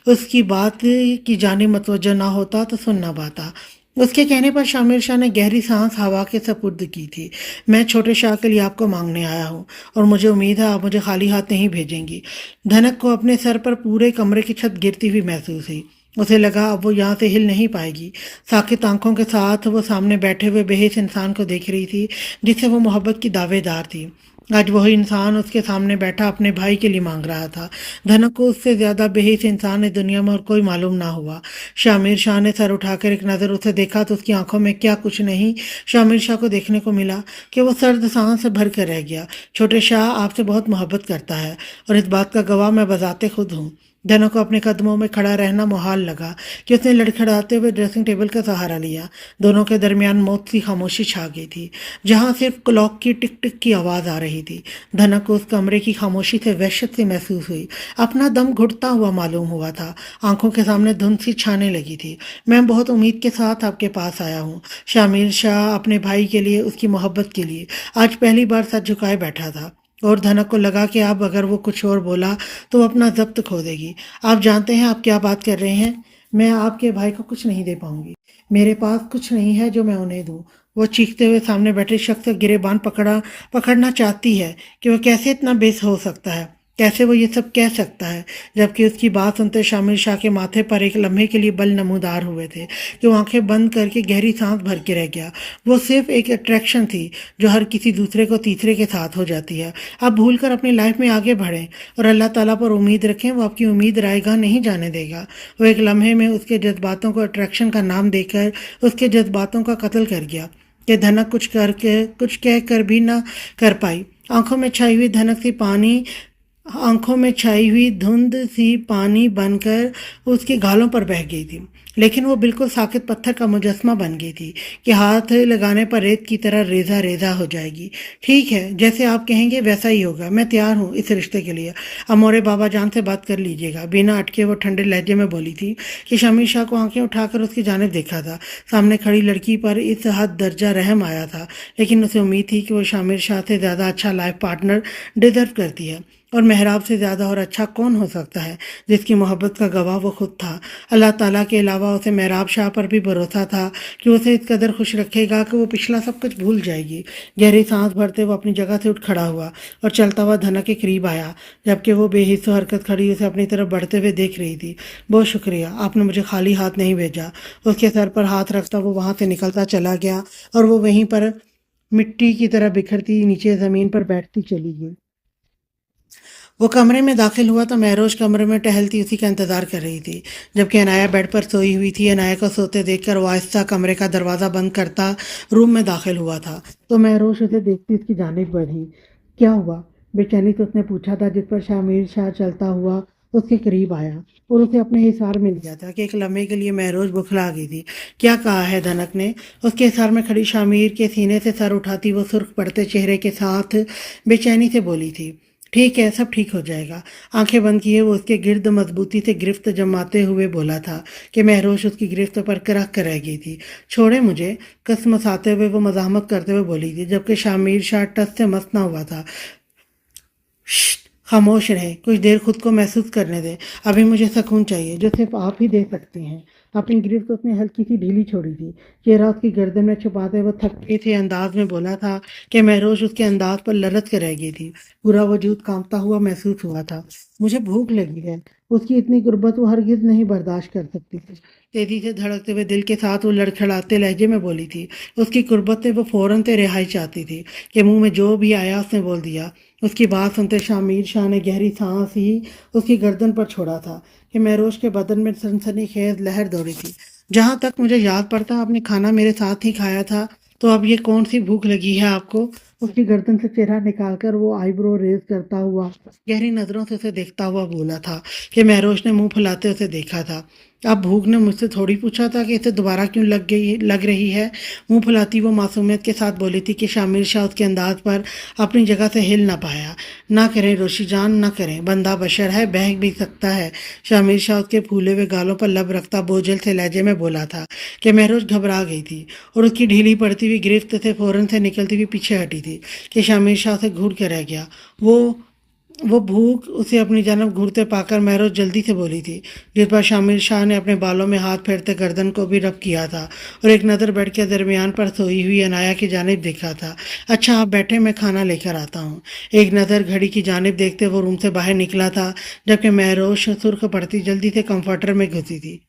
उसकी बात की जानिब मतवज्जो ना होता तो सुन ना पाता। उसके कहने पर शामिर शाह ने गहरी सांस हवा के सपुर्द की थी। मैं छोटे शाह के लिए आपको मांगने आया हूँ और मुझे उम्मीद है आप मुझे खाली हाथ नहीं भेजेंगी। धनक को अपने सर पर पूरे कमरे की छत गिरती हुई महसूस हुई। उसे लगा अब वो यहाँ से हिल नहीं पाएगी। साकित आंखों के साथ वो सामने बैठे हुए बेहिस इंसान को देख रही थी, जिससे वो मोहब्बत की दावेदार थी। आज वही इंसान उसके सामने बैठा अपने भाई के लिए मांग रहा था। धनक को उससे ज्यादा बेहिस इंसान इस दुनिया में और कोई मालूम ना हुआ। शामिर शाह ने सर उठाकर एक नज़र उसे देखा तो उसकी आंखों में क्या कुछ नहीं शामिर शाह को देखने को मिला कि वो सर्द सांस से भर कर रह गया। छोटे शाह आपसे बहुत मोहब्बत करता है और इस बात का गवाह मैं बजाते खुद हूँ। धनक को अपने कदमों में खड़ा रहना मुहाल लगा कि उसने लड़खड़ाते हुए ड्रेसिंग टेबल का सहारा लिया। दोनों के दरमियान मौत सी खामोशी छा गई थी, जहां सिर्फ क्लॉक की टिक टिक की आवाज आ रही थी। धनक को उस कमरे की खामोशी से वहशत सी महसूस हुई। अपना दम घुटता हुआ मालूम हुआ था। आंखों के सामने धुंध सी छाने लगी थी। मैं बहुत उम्मीद के साथ आपके पास आया हूँ। शामिर शाह अपने भाई के लिए, उसकी मोहब्बत के लिए आज पहली बार सर झुकाए बैठा था। और धनक को लगा कि अब अगर वो कुछ और बोला तो वो अपना ज़ब्त खो देगी। आप जानते हैं आप क्या बात कर रहे हैं? मैं आपके भाई को कुछ नहीं दे पाऊंगी। मेरे पास कुछ नहीं है जो मैं उन्हें दूं। वो चीखते हुए सामने बैठे शख्स का गिरेबान पकड़ना चाहती है कि वो कैसे इतना बेस हो सकता है, कैसे वो ये सब कह सकता है। जबकि उसकी बात सुनते शामिर शाह के माथे पर एक लम्हे के लिए बल नमूदार हुए थे कि वो आंखें बंद करके गहरी सांस भर के रह गया। वो सिर्फ एक अट्रैक्शन थी जो हर किसी दूसरे को तीसरे के साथ हो जाती है। आप भूल कर अपनी लाइफ में आगे बढ़ें और अल्लाह ताला पर उम्मीद रखें, वो आपकी उम्मीद रायगा नहीं जाने देगा। वो एक लम्हे में उसके जज्बातों को अट्रैक्शन का नाम देकर उसके जज्बातों का कत्ल कर गया कि धनक कुछ कह कर भी ना कर पाई। आंखों में छाई हुई धुंध सी पानी बनकर उसके गालों पर बह गई थी, लेकिन वो बिल्कुल साकित पत्थर का मुजस्मा बन गई थी कि हाथ लगाने पर रेत की तरह रेजा रेजा हो जाएगी। ठीक है, जैसे आप कहेंगे वैसा ही होगा। मैं तैयार हूँ इस रिश्ते के लिए। अब मोरे बाबा जान से बात कर लीजिएगा। बिना अटके वो ठंडे लहजे में बोली थी कि शमीर शाह को आंखें उठाकर उसकी जानिब देखा था। सामने खड़ी लड़की पर इस हद दर्जा रहम आया था, लेकिन उसे उम्मीद थी कि वो शामिर शाह से ज़्यादा अच्छा लाइफ पार्टनर डिजर्व करती है। और मेहराब से ज़्यादा और अच्छा कौन हो सकता है जिसकी मोहब्बत का गवाह वो खुद था। अल्लाह ताला के अलावा उसे मेहराब शाह पर भी भरोसा था कि उसे इस कदर खुश रखेगा कि वो पिछला सब कुछ भूल जाएगी। गहरी सांस भरते वो अपनी जगह से उठ खड़ा हुआ और चलता हुआ धनक के करीब आया, जबकि वो बेहिस्सो हरकत खड़ी उसे अपनी तरफ बढ़ते हुए देख रही थी। बहुत शुक्रिया, आपने मुझे खाली हाथ नहीं भेजा। उसके सर पर हाथ रखता वो वहाँ से निकलता चला गया और वो वहीं पर मिट्टी की तरह बिखरती नीचे ज़मीन पर बैठती चली गई। वो कमरे में दाखिल हुआ तो महरोज कमरे में टहलती उसी का इंतजार कर रही थी, जबकि अनाया बेड पर सोई हुई थी। अनाया को सोते देखकर वो आहिस्ता कमरे का दरवाज़ा बंद करता रूम में दाखिल हुआ था तो महरोज उसे देखती उसकी जानिब बढ़ी। क्या हुआ? बेचैनी से उसने पूछा था, जिस पर शामिर शाह चलता हुआ उसके करीब आया और उसे अपने हिसार मिल गया था कि एक लम्हे के लिए महरोज बुखला गई थी। क्या कहा है? धनक ने उसके हिसार में खड़ी शामिर के सीने से सर उठाती वो सुर्ख पड़ते चेहरे के साथ बेचैनी से बोली थी। ठीक है, सब ठीक हो जाएगा। आंखें बंद किए वो उसके गिर्द मजबूती से गिरफ्त जमाते हुए बोला था कि महरोश उसकी गिरफ्त पर करक कर रह गई थी। छोड़े मुझे, कसमसाते हुए वो मजामत करते हुए बोली थी, जबकि शामिर शाह टस से मस ना हुआ था। खामोश रहे, कुछ देर खुद को महसूस करने दें। अभी मुझे सुकून चाहिए जो सिर्फ आप ही दे सकते हैं। अपनी गिरफ्त उसने हल्की सी ढीली छोड़ी थी। चेहरा उसकी गर्दन में छुपाते वो थके थे अंदाज में बोला था कि महरोज उसके अंदाज पर लरज कर रह गई थी। पूरा वजूद कांपता हुआ महसूस हुआ था। मुझे भूख लगी है। उसकी इतनी गुर्बत वो हरगिज नहीं बर्दाश्त कर सकती थी। तेजी से धड़कते हुए दिल के साथ वो लड़खड़ाते लहजे में बोली थी। उसकी गुर्बत से वो फौरन से रिहाई चाहती थी कि मुंह में जो भी आया उसने बोल दिया। उसकी बात सुनते शामिर शाह ने गहरी सांस ही उसकी गर्दन पर छोड़ा था कि महरोज के बदन में सनसनीखेज लहर दौड़ी थी। जहाँ तक मुझे याद पड़ता, आपने खाना मेरे साथ ही खाया था, तो अब ये कौन सी भूख लगी है आपको? उसकी गर्दन से चेहरा निकालकर वो आईब्रो रेज करता हुआ गहरी नजरों से उसे देखता हुआ बोला था कि महरोज ने मुंह फुलाते उसे देखा था। अब भूख ने मुझसे थोड़ी पूछा था कि इसे दोबारा क्यों लग रही है। मुंह फुलाती वो मासूमियत के साथ बोली थी कि शामिर शाह उसके अंदाज पर अपनी जगह से हिल ना पाया। ना करें रोशी जान, ना करें, बंदा बशर है, बह भी सकता है। शामिर शाह उसके फूले हुए गालों पर लब रखता बोझल से लहजे में बोला था कि महरोज घबरा गई थी और उसकी ढीली पड़ती हुई गिरफ्त से फौरन से निकलती हुई पीछे हटी थी कि शामिर शाह से घूर के रह गया। वो भूख उसे अपनी जानब घूरते पाकर महरोज जल्दी से बोली थी, जिस पर शामिर शाह ने अपने बालों में हाथ फेरते गर्दन को भी रब किया था और एक नज़र बेड के दरमियान पर सोई हुई अनाया की जानिब देखा था। अच्छा, आप बैठे, मैं खाना लेकर आता हूँ। एक नज़र घड़ी की जानिब देखते वो रूम से बाहर निकला था, जबकि महरोज सुर्ख पड़ती जल्दी से कंफर्टर में घुसी थी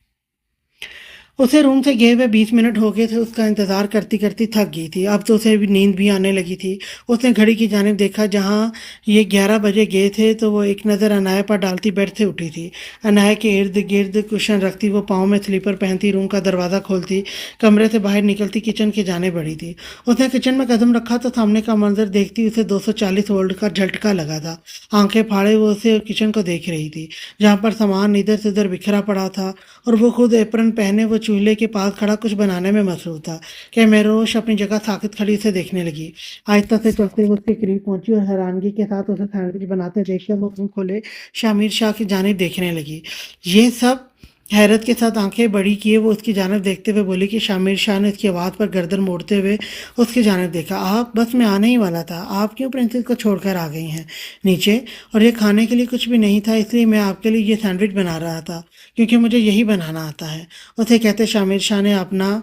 उसे रूम से गए हुए 20 मिनट हो गए थे। उसका इंतज़ार करती करती थक गई थी। अब तो उसे भी नींद भी आने लगी थी। उसने घड़ी की जानिब देखा, जहाँ ये 11 बजे गए थे तो वो एक नज़र अनाया पर डालती बेड से उठी थी। अनाया के इर्द गिर्द कुशन रखती, वो पाँव में स्लीपर पहनती, रूम का दरवाज़ा खोलती, कमरे से बाहर निकलती, किचन की जाने बढ़ी थी। उसने किचन में कदम रखा तो सामने का मंजर देखती उसे 240 वोल्ट का झटका लगा था। आंखें फाड़े वो उसे किचन को देख रही थी, जहाँ पर सामान इधर से उधर बिखरा पड़ा था और वो खुद एप्रन पहने वो चूल्हे के पास खड़ा कुछ बनाने में मसरूफ था कि मेरोश अपनी जगह साकित खड़ी उसे देखने लगी। आहिस्ता से चलते हुए उसके करीब पहुंची और हैरानगी के साथ उसे सैंडविच बनाते देखकर वो मुंह खोले शामिर शाह की जानिब देखने लगी। ये सब हैरत के साथ आंखें बड़ी किए वो उसकी जानिब देखते हुए बोली कि शामिर शाह ने उसकी आवाज़ पर गर्दन मोड़ते हुए उसकी जानिब देखा। आप, बस मैं आने ही वाला था, आप क्यों प्रिंसेस को छोड़कर आ गई हैं नीचे? और ये खाने के लिए कुछ भी नहीं था, इसलिए मैं आपके लिए ये सैंडविच बना रहा था, क्योंकि मुझे यही बनाना आता है। उसे कहते शामिर शाह ने अपना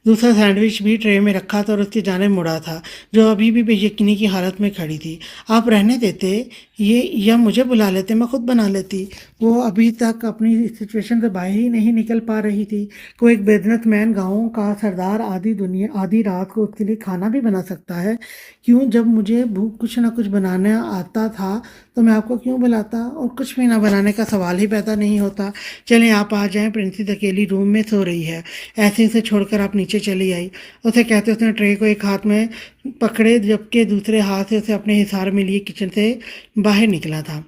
दूसरा सैंडविच भी ट्रे में रखा था और उसकी जानिब मुड़ा था, जो अभी भी बेयकीनी की हालत में खड़ी थी। आप रहने देते ये, या मुझे बुला लेते, मैं खुद बना लेती। वो अभी तक अपनी सिचुएशन से बाहर ही नहीं निकल पा रही थी। कोई एक बिजनेसमैन, गाँव का सरदार, आधी रात को उसके लिए खाना भी बना सकता है। क्यों, जब मुझे भूख कुछ ना कुछ बनाना आता था तो मैं आपको क्यों बुलाता, और कुछ भी ना बनाने का सवाल ही पैदा नहीं होता। चलें आप आ जाएं, प्रिंसेस अकेली रूम में सो रही है। ऐसे ही उसे छोड़कर आप नीचे चली आई। उसे कहते उसने ट्रे को एक हाथ में पकड़े, जबकि दूसरे हाथ से उसे अपने हिसार में लिए किचन से बाहर निकला था।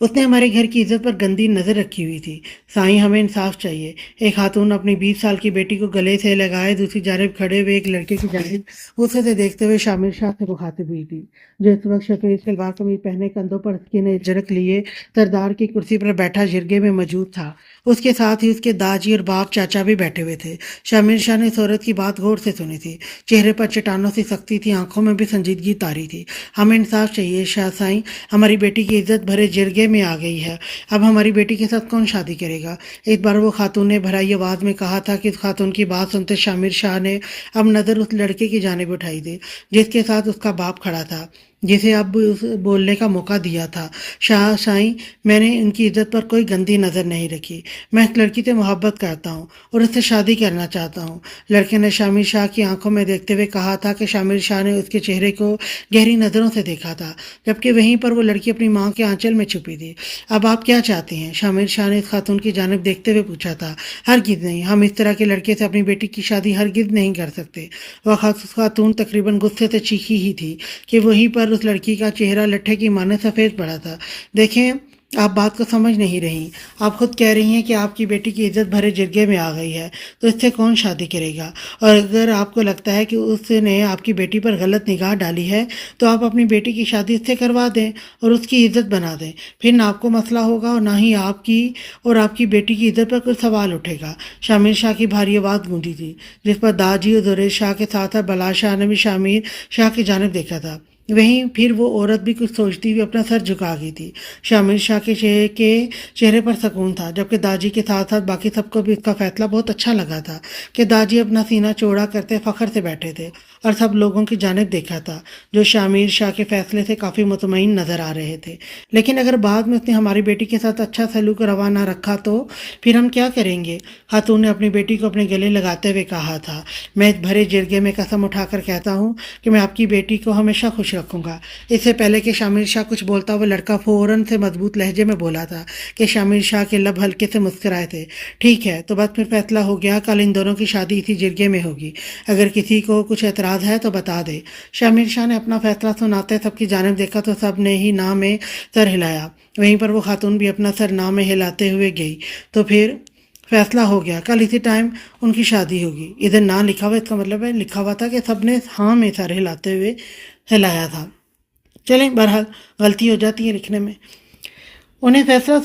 उसने हमारे घर की इज्जत पर गंदी नज़र रखी हुई थी। साईं, हमें इंसाफ चाहिए। एक खातून अपनी 20 साल की बेटी को गले से लगाए दूसरी जानिब खड़े हुए एक लड़के की जानिब गुस्से से देखते हुए शामिर शाह से मुखातिब हुई थी, जो इस वक्त सफेद सलवार कमीज पहने, कंधों पर स्किन झड़क लिए सरदार की कुर्सी पर बैठा जिरगे में मौजूद था। उसके साथ ही उसके दाजी और बाप चाचा भी बैठे हुए थे। शामिर शाह ने इस औरत की बात गौर से सुनी थी। चेहरे पर चट्टानों सी सख्ती थी, आंखों में भी संजीदगी तारी थी। हमें इंसाफ चाहिए शाह साईं, हमारी बेटी की इज्जत भरे जिरगे में आ गई है। अब हमारी बेटी के साथ कौन शादी करेगा? एक बार वो खातून ने भराई आवाज़ में कहा था कि उस खातून की बात सुनते शामिर शाह ने अब नज़र उस लड़के की जानिब उठाई थी, जिसके साथ उसका बाप खड़ा था, जिसे अब उस बोलने का मौका दिया था। शाह साईं, मैंने इनकी इज्जत पर कोई गंदी नज़र नहीं रखी। मैं इस लड़की से मोहब्बत करता हूँ और उससे शादी करना चाहता हूँ। लड़के ने शामिर शाह की आंखों में देखते हुए कहा था कि शामिर शाह ने उसके चेहरे को गहरी नज़रों से देखा था, जबकि वहीं पर वो लड़की अपनी माँ के आंचल में छुपी थी। अब आप क्या चाहती हैं? शामिर शाह ने इस खातून की जानिब देखते हुए पूछा था। हरगिज़ नहीं, हम इस तरह के लड़के से अपनी बेटी की शादी हरगिज़ नहीं कर सकते। वह खातून तकरीबन गुस्से से चीखी ही थी कि वहीं पर उस लड़की का चेहरा लट्ठे की माने सफ़ेद पड़ा था। देखें, आप बात को समझ नहीं रही। आप खुद कह रही हैं कि आपकी बेटी की इज्जत भरे जिरगे में आ गई है, तो इससे कौन शादी करेगा? और अगर आपको लगता है कि उसने आपकी बेटी पर गलत निगाह डाली है, तो आप अपनी बेटी की शादी उससे करवा दें और उसकी इज्जत बना दें। फिर ना आपको मसला होगा और ना ही आपकी और आपकी बेटी की इज्जत पर कोई सवाल उठेगा। शामिर शाह की भारी आवाज़ गूंजी थी, जिस पर दाजी और जुरेज शाह के साथ साथ बला शाह ने भी शामिर शाह की जानिब देखा था। वहीं फिर वो औरत भी कुछ सोचती हुई अपना सर झुका गई थी। शामिर शाह के चेहरे पर सुकून था, जबकि दाजी के साथ साथ बाकी सबको भी उसका फैसला बहुत अच्छा लगा था कि दाजी अपना सीना चौड़ा करते फख्र से बैठे थे और सब लोगों की जानिब देखा था, जो शामिर शाह के फैसले से काफ़ी मुतमईन नज़र आ रहे थे। लेकिन अगर बाद में उसने हमारी बेटी के साथ अच्छा सलूक रवा ना रखा तो फिर हम क्या करेंगे? खातून ने अपनी बेटी को अपने गले लगाते हुए कहा था। मैं इस भरे जिरगे में कसम उठाकर कहता हूँ कि मैं आपकी बेटी को हमेशा खुश रखूंगा। इससे पहले कि शामिर शाह कुछ बोलता, वो लड़का फौरन से मजबूत लहजे में बोला था कि शामिर शाह के लब हल्के से मुस्कुराए थे। ठीक है, तो बस फिर फैसला हो गया, कल इन दोनों की शादी इसी जिरगे में होगी। अगर किसी को कुछ एतराज़ है तो बता दे। शामिर शाह ने अपना फैसला सुनाते सबकी जानिब देखा तो सब ने ही ना में सर हिलाया। वहीं पर वो खातून भी अपना सर ना में हिलाते हुए गई। तो फिर फैसला हो गया, कल इसी टाइम उनकी शादी होगी। इधर ना लिखा हुआ, इसका मतलब है लिखा हुआ था कि सब ने हाँ में सर हिलाते हुए हिलाया था। चलें, बहरहाल गलती हो जाती है लिखने में। उन्हें फैसला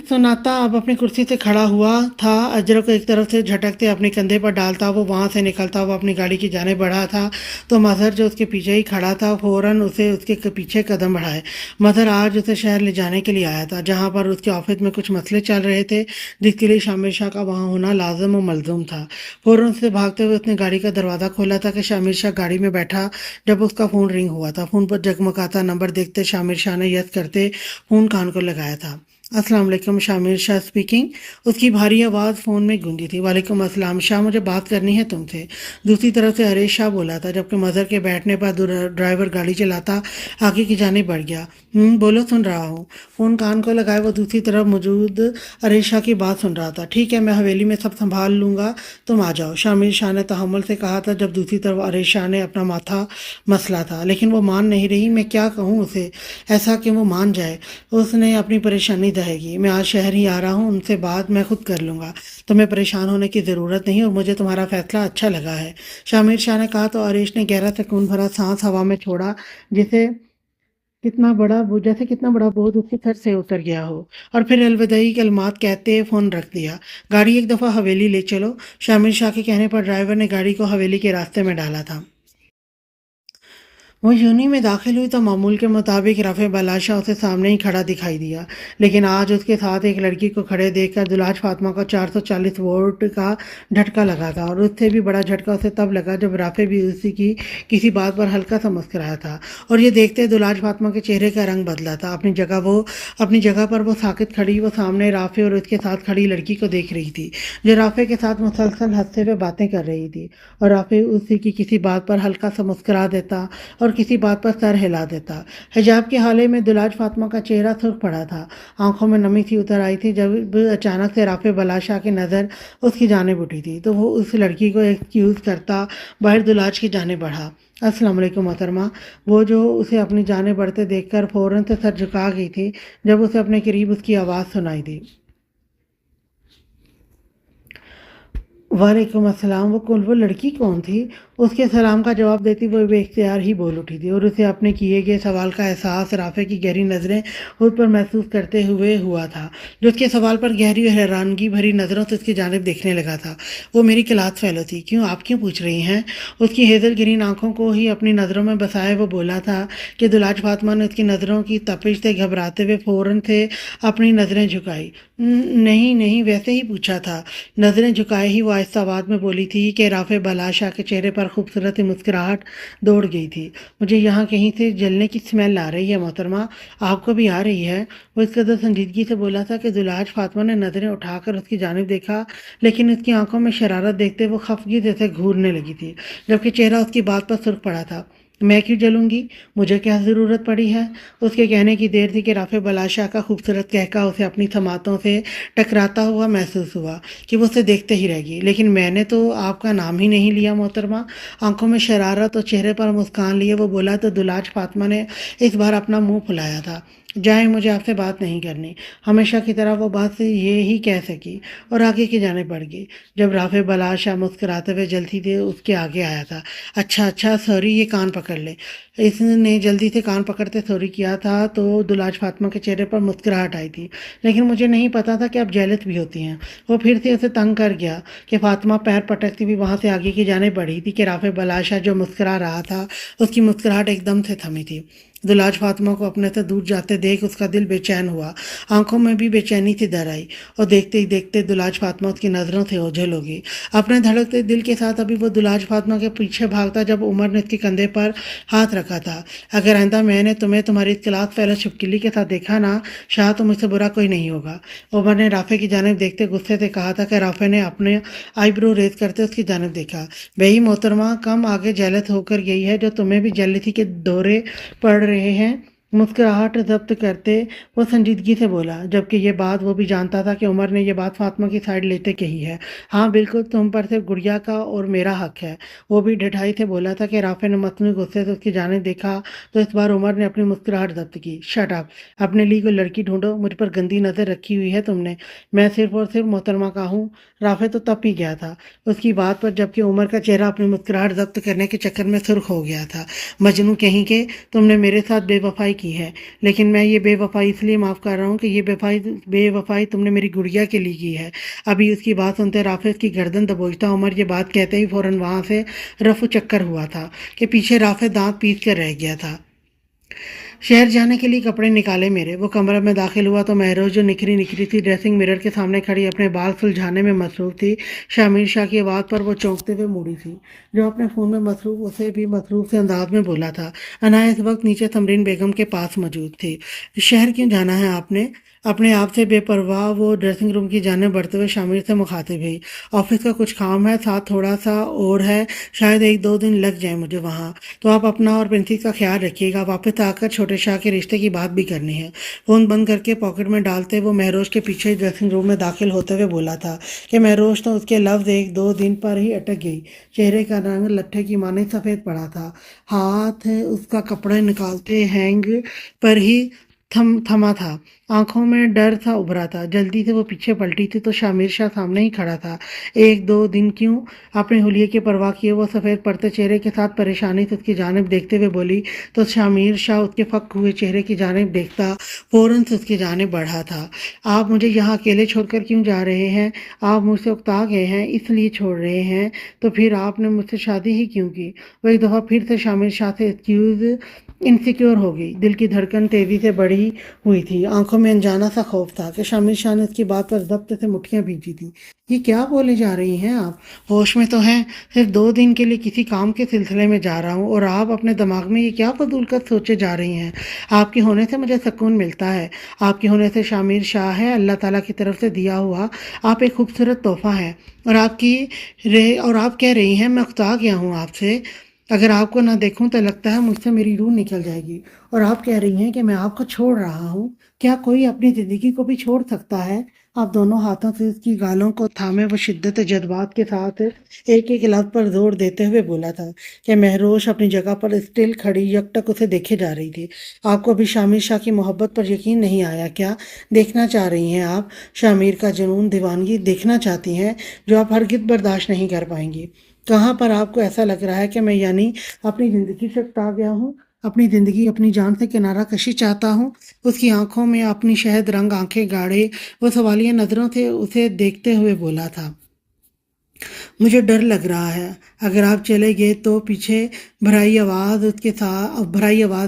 सुनाता अब अपनी कुर्सी से खड़ा हुआ था। अजरक को एक तरफ से झटकते अपने कंधे पर डालता वो वहाँ से निकलता हुआ अपनी गाड़ी की जाने बढ़ा था, तो मजहर जो उसके पीछे ही खड़ा था फ़ौरन उसे उसके पीछे कदम बढ़ाए। मजहर आज उसे शहर ले जाने के लिए आया था, जहाँ पर उसके ऑफिस में कुछ मसले चल रहे थे, जिसके लिए शामिर शाह का वहाँ होना लाजम और मलजूम था। फ़ौरन उससे भागते हुए उसने गाड़ी का दरवाज़ा खोला था कि शामिर शाह गाड़ी में बैठा, जब उसका फ़ोन रिंग हुआ था। फ़ोन पर जगमगाता नंबर देखते शामिर शाह ने यस करते फ़ोन कान को लगाया था। अस्सलाम वालेकुम, शामिर शाह स्पीकिंग। उसकी भारी आवाज़ फ़ोन में गूंजी थी। वालेकुम अस्सलाम शाह, मुझे बात करनी है तुमसे। दूसरी तरफ से हरीश शाह बोला था, जबकि मज़हर के बैठने पर ड्राइवर गाड़ी चलाता आगे की जानिब बढ़ गया। बोलो, सुन रहा हूँ। फ़ोन कान को लगाए वो दूसरी तरफ मौजूद हरीश शाह की बात सुन रहा था। ठीक है, मैं हवेली में सब संभाल लूँगा, तुम आ जाओ, शामिर शाह ने तहम्मुल से कहा था, जब दूसरी तरफ हरीश शाह ने अपना माथा मसला था। लेकिन वो मान नहीं रही। मैं क्या कहूँ उसे ऐसा कि वो मान जाए। उसने अपनी परेशानी दहेगी। मैं आज शहर ही आ रहा हूँ, उनसे बात मैं खुद कर लूँगा। तुम्हें परेशान होने की ज़रूरत नहीं और मुझे तुम्हारा फ़ैसला अच्छा लगा है, शामिर शाह ने कहा। तो आरिश ने गहरा सुकून भरा सांस हवा में छोड़ा, जिसे कितना बड़ा बोझ उसके सर से उतर गया हो। और फिर अलविदाई कलमात कहते फ़ोन रख दिया। गाड़ी एक दफ़ा हवेली ले चलो, शामिर शाह के कहने पर ड्राइवर ने गाड़ी को हवेली के रास्ते में डाला था। वो यूनी में दाखिल हुई तो मामूल के मुताबिक रफ़े बलाशा उसे सामने ही खड़ा दिखाई दिया। लेकिन आज उसके साथ एक लड़की को खड़े देखकर दुलाज फातिमा को 440 वोल्ट का झटका लगा था। और उससे भी बड़ा झटका उसे तब लगा जब राफ़े भी उसी की किसी बात पर हल्का सा मुस्कुराया था। और ये देखते दुलाज फातिमा के चेहरे का रंग बदला था। अपनी जगह पर वो साकित खड़ी, वो सामने राफ़े और उसके साथ खड़ी लड़की को देख रही थी, जो राफ़े के साथ मुसलसल हंसते हुए बातें कर रही थी। और राफ़े उसी की किसी बात पर हल्का सा मुस्कुरा देता और किसी बात पर सर हिला देता। हिजाब के हाले में दुलाज फातिमा का चेहरा सुर्ख पड़ा था, आंखों में नमी सी उतर आई थी। जब अचानक से राफे बलाशाह की नज़र उसकी जानिब उठी थी, तो वो उस लड़की को एक्सक्यूज़ करता बाहर दुलाज की जानिब बढ़ा। अस्सलाम वालेकुम मोहतरमा। वो जो उसे अपनी जानिब बढ़ते देखकर फ़ौरन से सर झुका गई थी जब उसे अपने करीब उसकी आवाज़ सुनाई दी। वालेकुम अस्सलाम। वो लड़की कौन थी? उसके सलाम का जवाब देती वो बेख्तियार ही बोल उठी थी। और उसे अपने किए गए सवाल का एहसास राफ़े की गहरी नज़रें उस पर महसूस करते हुए हुआ था, जो उसके सवाल पर गहरी और हैरानगी भरी नज़रों से उसकी जानिब देखने लगा था। वो मेरी क्लास फेलो थी। क्यों, आप क्यों पूछ रही हैं? उसकी हेज़ल ग्रीन आंखों को ही अपनी नज़रों में बसाए वो बोला था कि दुलाज फातिमा ने उसकी नज़रों की तपिश से घबराते हुए फ़ौरन से अपनी नज़रें झुकाई। नहीं नहीं, वैसे ही पूछा था। नज़रें झुकाए ही वो आहिस्ता आवाज़ में बोली थी कि राफ़े बलाशाह के चेहरे पर खूबसूरत सी मुस्कुराहट दौड़ गई थी। मुझे यहाँ कहीं से जलने की स्मेल आ रही है मोहतरमा, आपको भी आ रही है? वो इस कदर संजीदगी से बोला था कि दुलाज फातिमा ने नज़रें उठाकर उसकी जानिब देखा, लेकिन उसकी आंखों में शरारत देखते वो खफगी जैसे घूरने लगी थी, जबकि चेहरा उसकी बात पर सुर्ख पड़ा था। मैं क्यों जलूंगी? मुझे क्या ज़रूरत पड़ी है? उसके कहने की देर थी कि राफ़े बलाशाह का खूबसूरत कहका उसे अपनी समातों से टकराता हुआ महसूस हुआ कि वो उसे देखते ही रह गई। लेकिन मैंने तो आपका नाम ही नहीं लिया मोहतरमा। आंखों में शरारत और चेहरे पर मुस्कान लिए वो बोला तो दुलाज फातिमा ने इस बार अपना मुंह फुलाया था। जाए, मुझे आपसे बात नहीं करनी। हमेशा की तरह वो बात ये ही कह सकी और आगे की जाने बढ़ गई। जब राफ़े बलाशाह मुस्कुराते हुए जल्दी से उसके आगे आया था। अच्छा अच्छा, सॉरी, ये कान पकड़ ले। इसने जल्दी से कान पकड़ते सॉरी किया था तो दुलाज फातिमा के चेहरे पर मुस्कुराहट आई थी। लेकिन मुझे नहीं पता था कि आप जेलस भी होती हैं। वो फिर से उसे तंग कर गया कि फातिमा पैर पटकती हुई वहाँ से आगे की जाने बढ़ी थी कि राफ़े बलाशाह जो मुस्कुरा रहा था, उसकी मुस्कुराहट एकदम से थमी थी। दुलाज फातिमा को अपने से दूर जाते देख उसका दिल बेचैन हुआ, आंखों में भी बेचैनी सी दर आई। और देखते ही देखते दुलाज फातिमा उसकी नज़रों से ओझल हो गई। अपने धड़कते दिल के साथ अभी वो दुलाज फातिमा के पीछे भागता जब उमर ने उसके कंधे पर हाथ रखा था। अगर आइंदा मैंने तुम्हें तुम्हारी क्लास फेलो छिपकली के साथ देखा ना शाह, तो मुझसे बुरा कोई नहीं होगा। उमर ने राफ़े की जानिब देखते गुस्से से कहा था कि राफ़े ने अपने आईब्रो रेज करते उसकी जानिब देखा। वही मोहतरमा कम आगे जेलस होकर गई है, जो तुम्हें भी जेलसी के दौरे पड़ रहे हैं। मुस्कुराहट जब्त करते वो संजीदगी से बोला, जबकि ये बात वो भी जानता था कि उमर ने ये बात फातिमा की साइड लेते कही है। हाँ बिल्कुल, तुम पर सिर्फ गुड़िया का और मेरा हक है। वो भी ढिठाई से बोला था कि राफ़े ने मसनूई गुस्से से उसकी जाने देखा तो इस बार उमर ने अपनी मुस्कुराहट जब्त की। शट अप, अपने लिए कोई लड़की ढूंढो, मुझ पर गंदी नज़र रखी हुई है तुमने। मैं सिर्फ और सिर्फ मोहतरमा का हूँ। राफ़े तो तब ही गया था उसकी बात पर, जबकि उमर का चेहरा अपनी मुस्कुराहट जब्त करने के चक्कर में सुर्ख हो गया था। मजनू कहीं के, तुमने मेरे साथ बेवफाई की है, लेकिन मैं ये बेवफाई इसलिए माफ़ कर रहा हूँ कि ये बेवफाई तुमने मेरी गुड़िया के लिए की है। अभी उसकी बात सुनते राफिज की गर्दन दबोचता उमर ये बात कहते ही फ़ौरन वहाँ से रफू चक्कर हुआ था कि पीछे राफिज दांत पीस कर रह गया था। शहर जाने के लिए कपड़े निकाले मेरे। वो कमरे में दाखिल हुआ तो महरोज जो निखरी निखरी सी ड्रेसिंग मिरर के सामने खड़ी अपने बाल सुलझाने में मसरूफ़ थी। शामिर शाह की आवाज़ पर वो चौंकते हुए मुड़ी थी, जो अपने फ़ोन में मसरूफ़ उसे भी मसरूफ़ से अंदाज में बोला था। अनाया इस वक्त नीचे तमरीन बेगम के पास मौजूद थी। शहर क्यों जाना है आपने? अपने आप से बेपरवाह वो ड्रेसिंग रूम की जाने बढ़ते हुए शामिर से मुखातिब हुई। ऑफिस का कुछ काम है, साथ थोड़ा सा और है, शायद 1-2 दिन लग जाए मुझे वहाँ। तो आप अपना और प्रिंसिस का ख्याल रखिएगा। वापस आकर छोटे शाह के रिश्ते की बात भी करनी है। फ़ोन बंद करके पॉकेट में डालते वो महरोज के पीछे ड्रेसिंग रूम में दाखिल होते हुए बोला था कि महरोज तो उसके लफ्ज़ 1-2 दिन पर ही अटक गई। चेहरे का रंग लट्ठे की माने सफ़ेद पड़ा था। हाथ उसका कपड़े निकालते हैंग पर ही थमा था। आंखों में डर सा उभरा था। जल्दी से वो पीछे पलटी थी तो शामिर शाह सामने ही खड़ा था। 1-2 दिन क्यों? अपने हुलिये की परवाह किए वो सफ़ेद पड़ते चेहरे के साथ परेशानी से उसकी जानिब देखते हुए बोली तो शामिर शाह उसके फक हुए चेहरे की जानिब देखता फौरन से उसकी जानिब बढ़ा था। आप मुझे यहाँ अकेले छोड़कर क्यों जा रहे हैं? आप मुझसे उकता गए हैं इसलिए छोड़ रहे हैं? तो फिर आपने मुझसे शादी ही क्यों की? वो एक दफ़ा फिर से शामिर शाह से इनसिक्योर हो गई। दिल की धड़कन तेजी से बढ़ी हुई थी। आंखों में अनजाना सा खौफ था कि शामिर शाह ने उसकी बात पर ज़ब्त से मुट्ठियां भींची थी। ये क्या बोले जा रही हैं आप? होश में तो हैं? सिर्फ 2 दिन के लिए किसी काम के सिलसिले में जा रहा हूँ और आप अपने दिमाग में ये क्या फजूल कर सोचे जा रही हैं? आपके होने से मुझे सुकून मिलता है। आपके होने से शामिर शाह है अल्लाह ताला की तरफ से दिया हुआ। आप एक खूबसूरत तोहफा है। और आप कह रही हैं मैं उकता गया हूँ आपसे। अगर आपको ना देखूं तो लगता है मुझसे मेरी रूह निकल जाएगी। और आप कह रही हैं कि मैं आपको छोड़ रहा हूँ। क्या कोई अपनी ज़िंदगी को भी छोड़ सकता है? आप दोनों हाथों से उसकी गालों को थामे वो शिद्दत जज्बात के साथ एक एक लफ्ज़ पर जोर देते हुए बोला था कि महरोश अपनी जगह पर स्टिल खड़ी यकटक उसे देखे जा रही थी। आपको भी शामिर शाह की मोहब्बत पर यकीन नहीं आया क्या? देखना चाह रही हैं आप शामिर का जुनून दीवानगी देखना चाहती हैं जो आप हरगिज़ बर्दाश्त नहीं कर पाएंगी। कहाँ पर आपको ऐसा लग रहा है कि मैं यानी अपनी ज़िंदगी से उकता गया हूँ? अपनी ज़िंदगी अपनी जान से किनारा कशी चाहता हूँ। उसकी आंखों में अपनी शहद रंग आंखें गाड़े वो सवालिया नज़रों से उसे देखते हुए बोला था। मुझे डर लग रहा है। अगर आप चले गए तो पीछे भराई आवाज़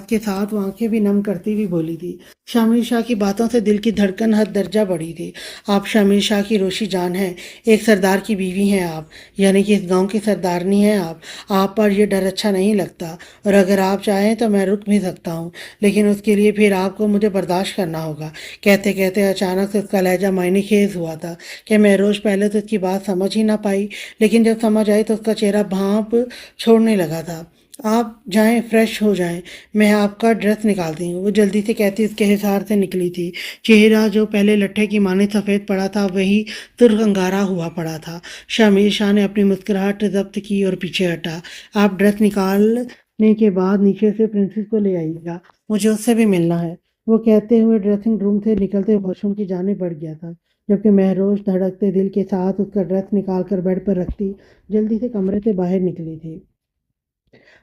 के साथ वो आंखें भी नम करती हुई बोली थी। शामिर शाह की बातों से दिल की धड़कन हद दर्जा बढ़ी थी। आप शामिर शाह की रोशी जान हैं। एक सरदार की बीवी हैं आप, यानी कि इस गांव की सरदारनी हैं आप। आप पर यह डर अच्छा नहीं लगता और अगर आप चाहें तो मैं रुक भी सकता हूँ, लेकिन उसके लिए फिर आपको मुझे बर्दाश्त करना होगा। कहते कहते अचानक से उसका लहजा मायने खेज हुआ था कि महरोज पहले तो उसकी बात समझ ही ना पाई, लेकिन जब समझ आई तो उसका चेहरा भाप छोड़ने लगा था। आप जाएं, फ्रेश हो जाएं, मैं आपका ड्रेस निकालती हूँ। वो जल्दी से कहती उसके हिसार से निकली थी। चेहरा जो पहले लट्ठे की माने सफ़ेद पड़ा था वही तुर्क अंगारा हुआ पड़ा था। शामिर शाह ने अपनी मुस्कुराहट जब्त की और पीछे हटा। आप ड्रेस निकालने के बाद नीचे से प्रिंसेस को ले आइएगा, मुझे उससे भी मिलना है। वो कहते हुए ड्रेसिंग रूम से निकलते वॉशरूम की जाने बढ़ गया था, जबकि महरोज धड़कते दिल के साथ उसका ड्रेस निकाल कर बेड पर रखती जल्दी से कमरे से बाहर निकली थी।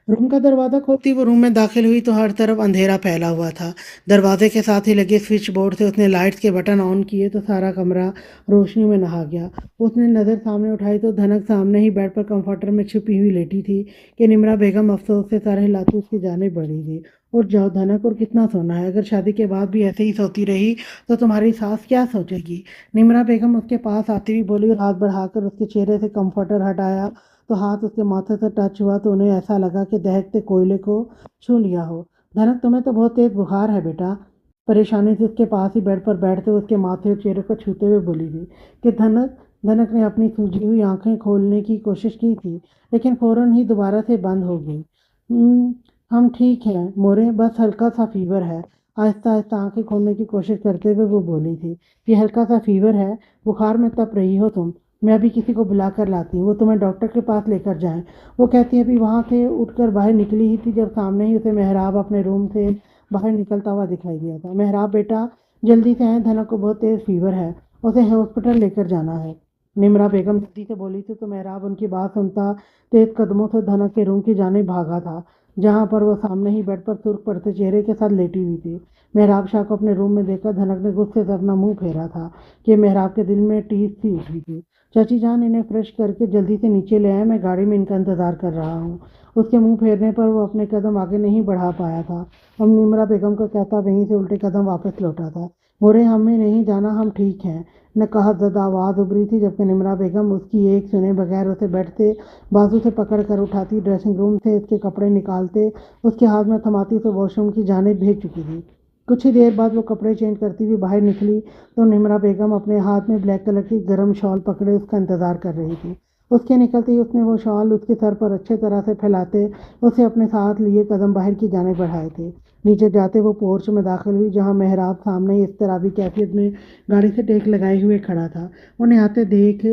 रूम का दरवाज़ा खोलती वो रूम में दाखिल हुई तो हर तरफ अंधेरा फैला हुआ था। दरवाजे के साथ ही लगे स्विच बोर्ड से उसने लाइट्स के बटन ऑन किए तो सारा कमरा रोशनी में नहा गया। उसने नज़र सामने उठाई तो धनक सामने ही बेड पर कंफर्टर में छुपी हुई लेटी थी कि निम्रा बेगम अफसोस से सर हिलाती उसकी जाने बढ़ी थी। और जाओ धनक, और कितना सोना है? अगर शादी के बाद भी ऐसे ही सोती रही तो तुम्हारी सास क्या सोचेगी? निम्रा बेगम उसके पास आती हुई बोली और हाथ बढ़ाकर उसके चेहरे से कंफर्टर हटाया तो हाथ उसके माथे से टच हुआ तो उन्हें ऐसा लगा कि दहकते कोयले को छू लिया हो। धनक, तुम्हें तो बहुत तेज बुखार है बेटा। परेशानी से उसके पास ही बेड पर बैठते हुए उसके माथे और चेहरे को छूते हुए बोली थी कि धनक धनक ने अपनी सूजी हुई आंखें खोलने की कोशिश की थी, लेकिन फौरन ही दोबारा से बंद हो गई। हम ठीक हैं मोरे, बस हल्का सा फीवर है। आहिस्ता आहिस्ता आंखें खोलने की कोशिश करते हुए वो बोली थी। ये हल्का सा फीवर है? बुखार में तप रही हो तुम। मैं अभी किसी को बुला कर लाती हूँ, वो तुम्हें डॉक्टर के पास लेकर जाएं। वो कहती है अभी वहाँ से उठकर बाहर निकली ही थी जब सामने ही उसे मेहराब अपने रूम से बाहर निकलता हुआ दिखाई दिया था। मेहराब बेटा, जल्दी से आए, धनक को बहुत तेज़ फीवर है, उसे हॉस्पिटल लेकर जाना है। निम्रा बेगम जल्दी से बोली थी तो मेहराब उनकी बात सुनता तेज कदमों से धनक के रूम की जाने भागा था, जहाँ पर वो सामने ही बेड पर सुर्ख पड़ते चेहरे के साथ लेटी हुई थी। मेहराब शाह को अपने रूम में देखकर धनक ने गुस्से से अपना मुंह फेरा था कि मेहराब के दिल में टीस सी उठी थी। चाची जान, इन्हें फ्रेश करके जल्दी से नीचे ले आए, मैं गाड़ी में इनका इंतज़ार कर रहा हूँ। उसके मुंह फेरने पर वो अपने कदम आगे नहीं बढ़ा पाया था। हम निम्रा बेगम को कहता वहीं से उल्टे कदम वापस लौटा था। बोरे, हमें नहीं जाना, हम ठीक हैं, न कहा ज़दा आवाज़ उभरी थी, जबकि निम्रा बेगम उसकी एक सुने बगैर उसे बेड से बाजू से पकड़ कर उठाती, ड्रेसिंग रूम से उसके कपड़े निकालते उसके हाथ में थमाती उसे वॉशरूम की जानिब भेज चुकी थी। कुछ ही देर बाद वो कपड़े चेंज करती हुई बाहर निकली तो निमरा बेगम अपने हाथ में ब्लैक कलर की गर्म शॉल पकड़े उसका इंतज़ार कर रही थी। उसके निकलते ही उसने वो शॉल उसके सर पर अच्छे तरह से फैलाते उसे अपने साथ लिए कदम बाहर की जाने बढ़ाए थे। नीचे जाते वो पोर्च में दाखिल हुई जहाँ मेहराब सामने ही इज़्तिराबी कैफियत में गाड़ी से टेक लगाए हुए खड़ा था। उन्हें आते देख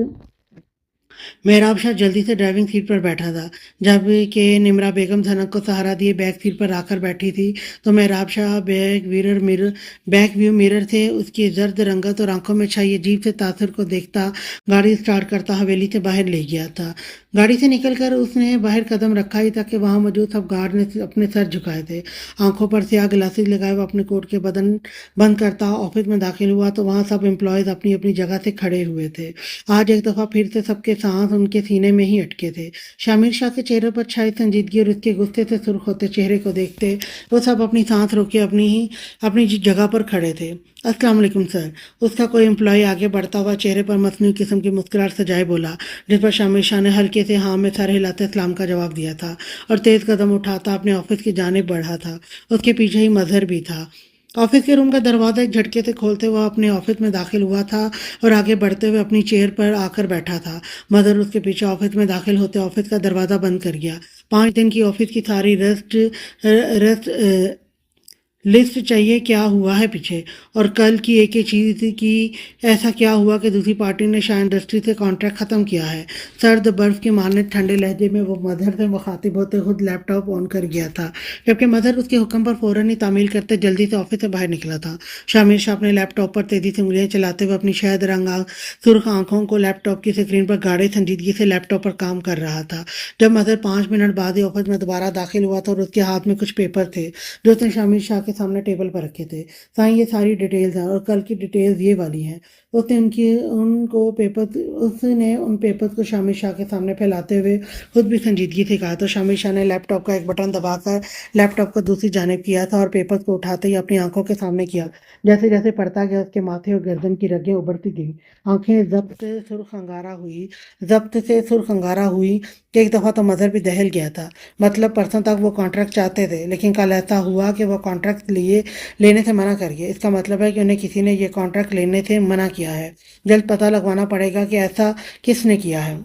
मेहराब शाह जल्दी से ड्राइविंग सीट पर बैठा था। जब कि निमरा बेगम धनक को सहारा दिए बैक सीट पर आकर बैठी थी तो मेहराब शाह बैक व्यू मिरर से उसकी जर्द रंगत और आंखों में छाई अजीब से तासर को देखता गाड़ी स्टार्ट करता हवेली से बाहर ले गया था। गाड़ी से निकलकर उसने बाहर कदम रखा ही था कि वहां मौजूद सब गार्ड ने अपने सर झुकाए थे। आंखों पर स्याह ग्लासेस लगाए हुए अपने कोट के बदन बंद करता ऑफिस में दाखिल हुआ तो वहां सब एम्प्लॉयज अपनी अपनी जगह से खड़े हुए थे। आज एक दफा फिर से सबके सांस उनके सीने में ही अटके थे। शामिर शाह के चेहरे पर छाई संजीदगी और उसके गुस्से से सुर्ख होते चेहरे को देखते वो सब अपनी सांस रोके अपनी जगह पर खड़े थे। अस्सलाम वालेकुम सर। उसका कोई एम्प्लॉय आगे बढ़ता हुआ चेहरे पर मसनूई किस्म की मुस्कुराहट सजाए बोला, जिस पर शामिर शाह ने हल्के से हाँ में सर हिलाते सलाम का जवाब दिया था और तेज कदम उठाता अपने ऑफिस की जानिब बढ़ा था। उसके पीछे ही मजहर भी था। ऑफिस के रूम का दरवाजा एक झटके से खोलते हुए अपने ऑफिस में दाखिल हुआ था और आगे बढ़ते हुए अपनी चेयर पर आकर बैठा था। मदर उसके पीछे ऑफिस में दाखिल होते ऑफिस का दरवाजा बंद कर गया। 5 दिन की ऑफिस की सारी रेस्ट लिस्ट चाहिए क्या हुआ है पीछे और कल की एक ही चीज़ की ऐसा क्या हुआ कि दूसरी पार्टी ने शाह इंडस्ट्री से कॉन्ट्रैक्ट ख़त्म किया है। सर्द बर्फ़ की मानद ठंडे लहजे में वो मदर से मुखातिब होते खुद लैपटॉप ऑन कर गया था जबकि मदर उसके हुक्म पर फ़ौरन ही तामील करते जल्दी से ऑफिस से बाहर निकला था। शामिर शाह अपने लैपटॉप पर तेज़ी से उंगलियां चलाते हुए अपनी शहद रंग सुर्ख आंखों को लैपटॉप की स्क्रीन पर गाढ़े संजीदगी से लैपटॉप पर काम कर रहा था। जब मदर 5 मिनट बाद ही ऑफिस में दोबारा दाखिल हुआ था और उसके हाथ में कुछ पेपर थे जो उसने शामिर शाह के सामने टेबल पर रखे थे। साईं ये सारी डिटेल्स हैं और कल की डिटेल्स ये वाली हैं। उसने उन पेपर्स को शामिर शाह के सामने फैलाते हुए खुद भी संजीदगी से कहा तो शामिर शाह ने लैपटॉप का एक बटन दबाकर लैपटॉप को दूसरी जानिब किया था और पेपर्स को उठाते ही अपनी आंखों के सामने किया। जैसे जैसे पढ़ता गया उसके माथे और गर्दन की रगें उभरती गई। आंखें जब्त से सुर्ख अंगारा हुई कि एक दफ़ा तो मज़हर भी दहल गया था। मतलब परसों तक वो कॉन्ट्रैक्ट चाहते थे लेकिन कल ऐसा हुआ कि वो कॉन्ट्रैक्ट लेने से मना कर गए। इसका मतलब है कि उन्हें किसी ने ये कॉन्ट्रैक्ट लेने से मना किया है। जल्द पता लगवाना पड़ेगा कि ऐसा किसने किया है।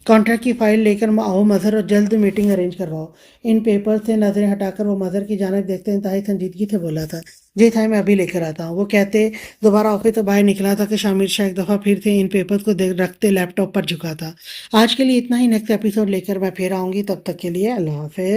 कॉन्ट्रैक्ट की फाइल लेकर आओ मजहर और जल्द मीटिंग अरेंज करवाओ। इन पेपर से नजरें हटाकर वो मजहर की जानिब देखते इंतहाई संजीदगी से बोला था, जी था मैं अभी लेकर आता हूँ। वो कहते दोबारा ऑफिस से बाहर निकला था कि शामिर शाह एक दफ़ा फिर से इन पेपर्स को रखते लैपटॉप पर झुका था। आज के लिए इतना ही। नेक्स्ट एपिसोड लेकर मैं फिर आऊँगी, तब तक के लिए अल्लाह हाफिज़।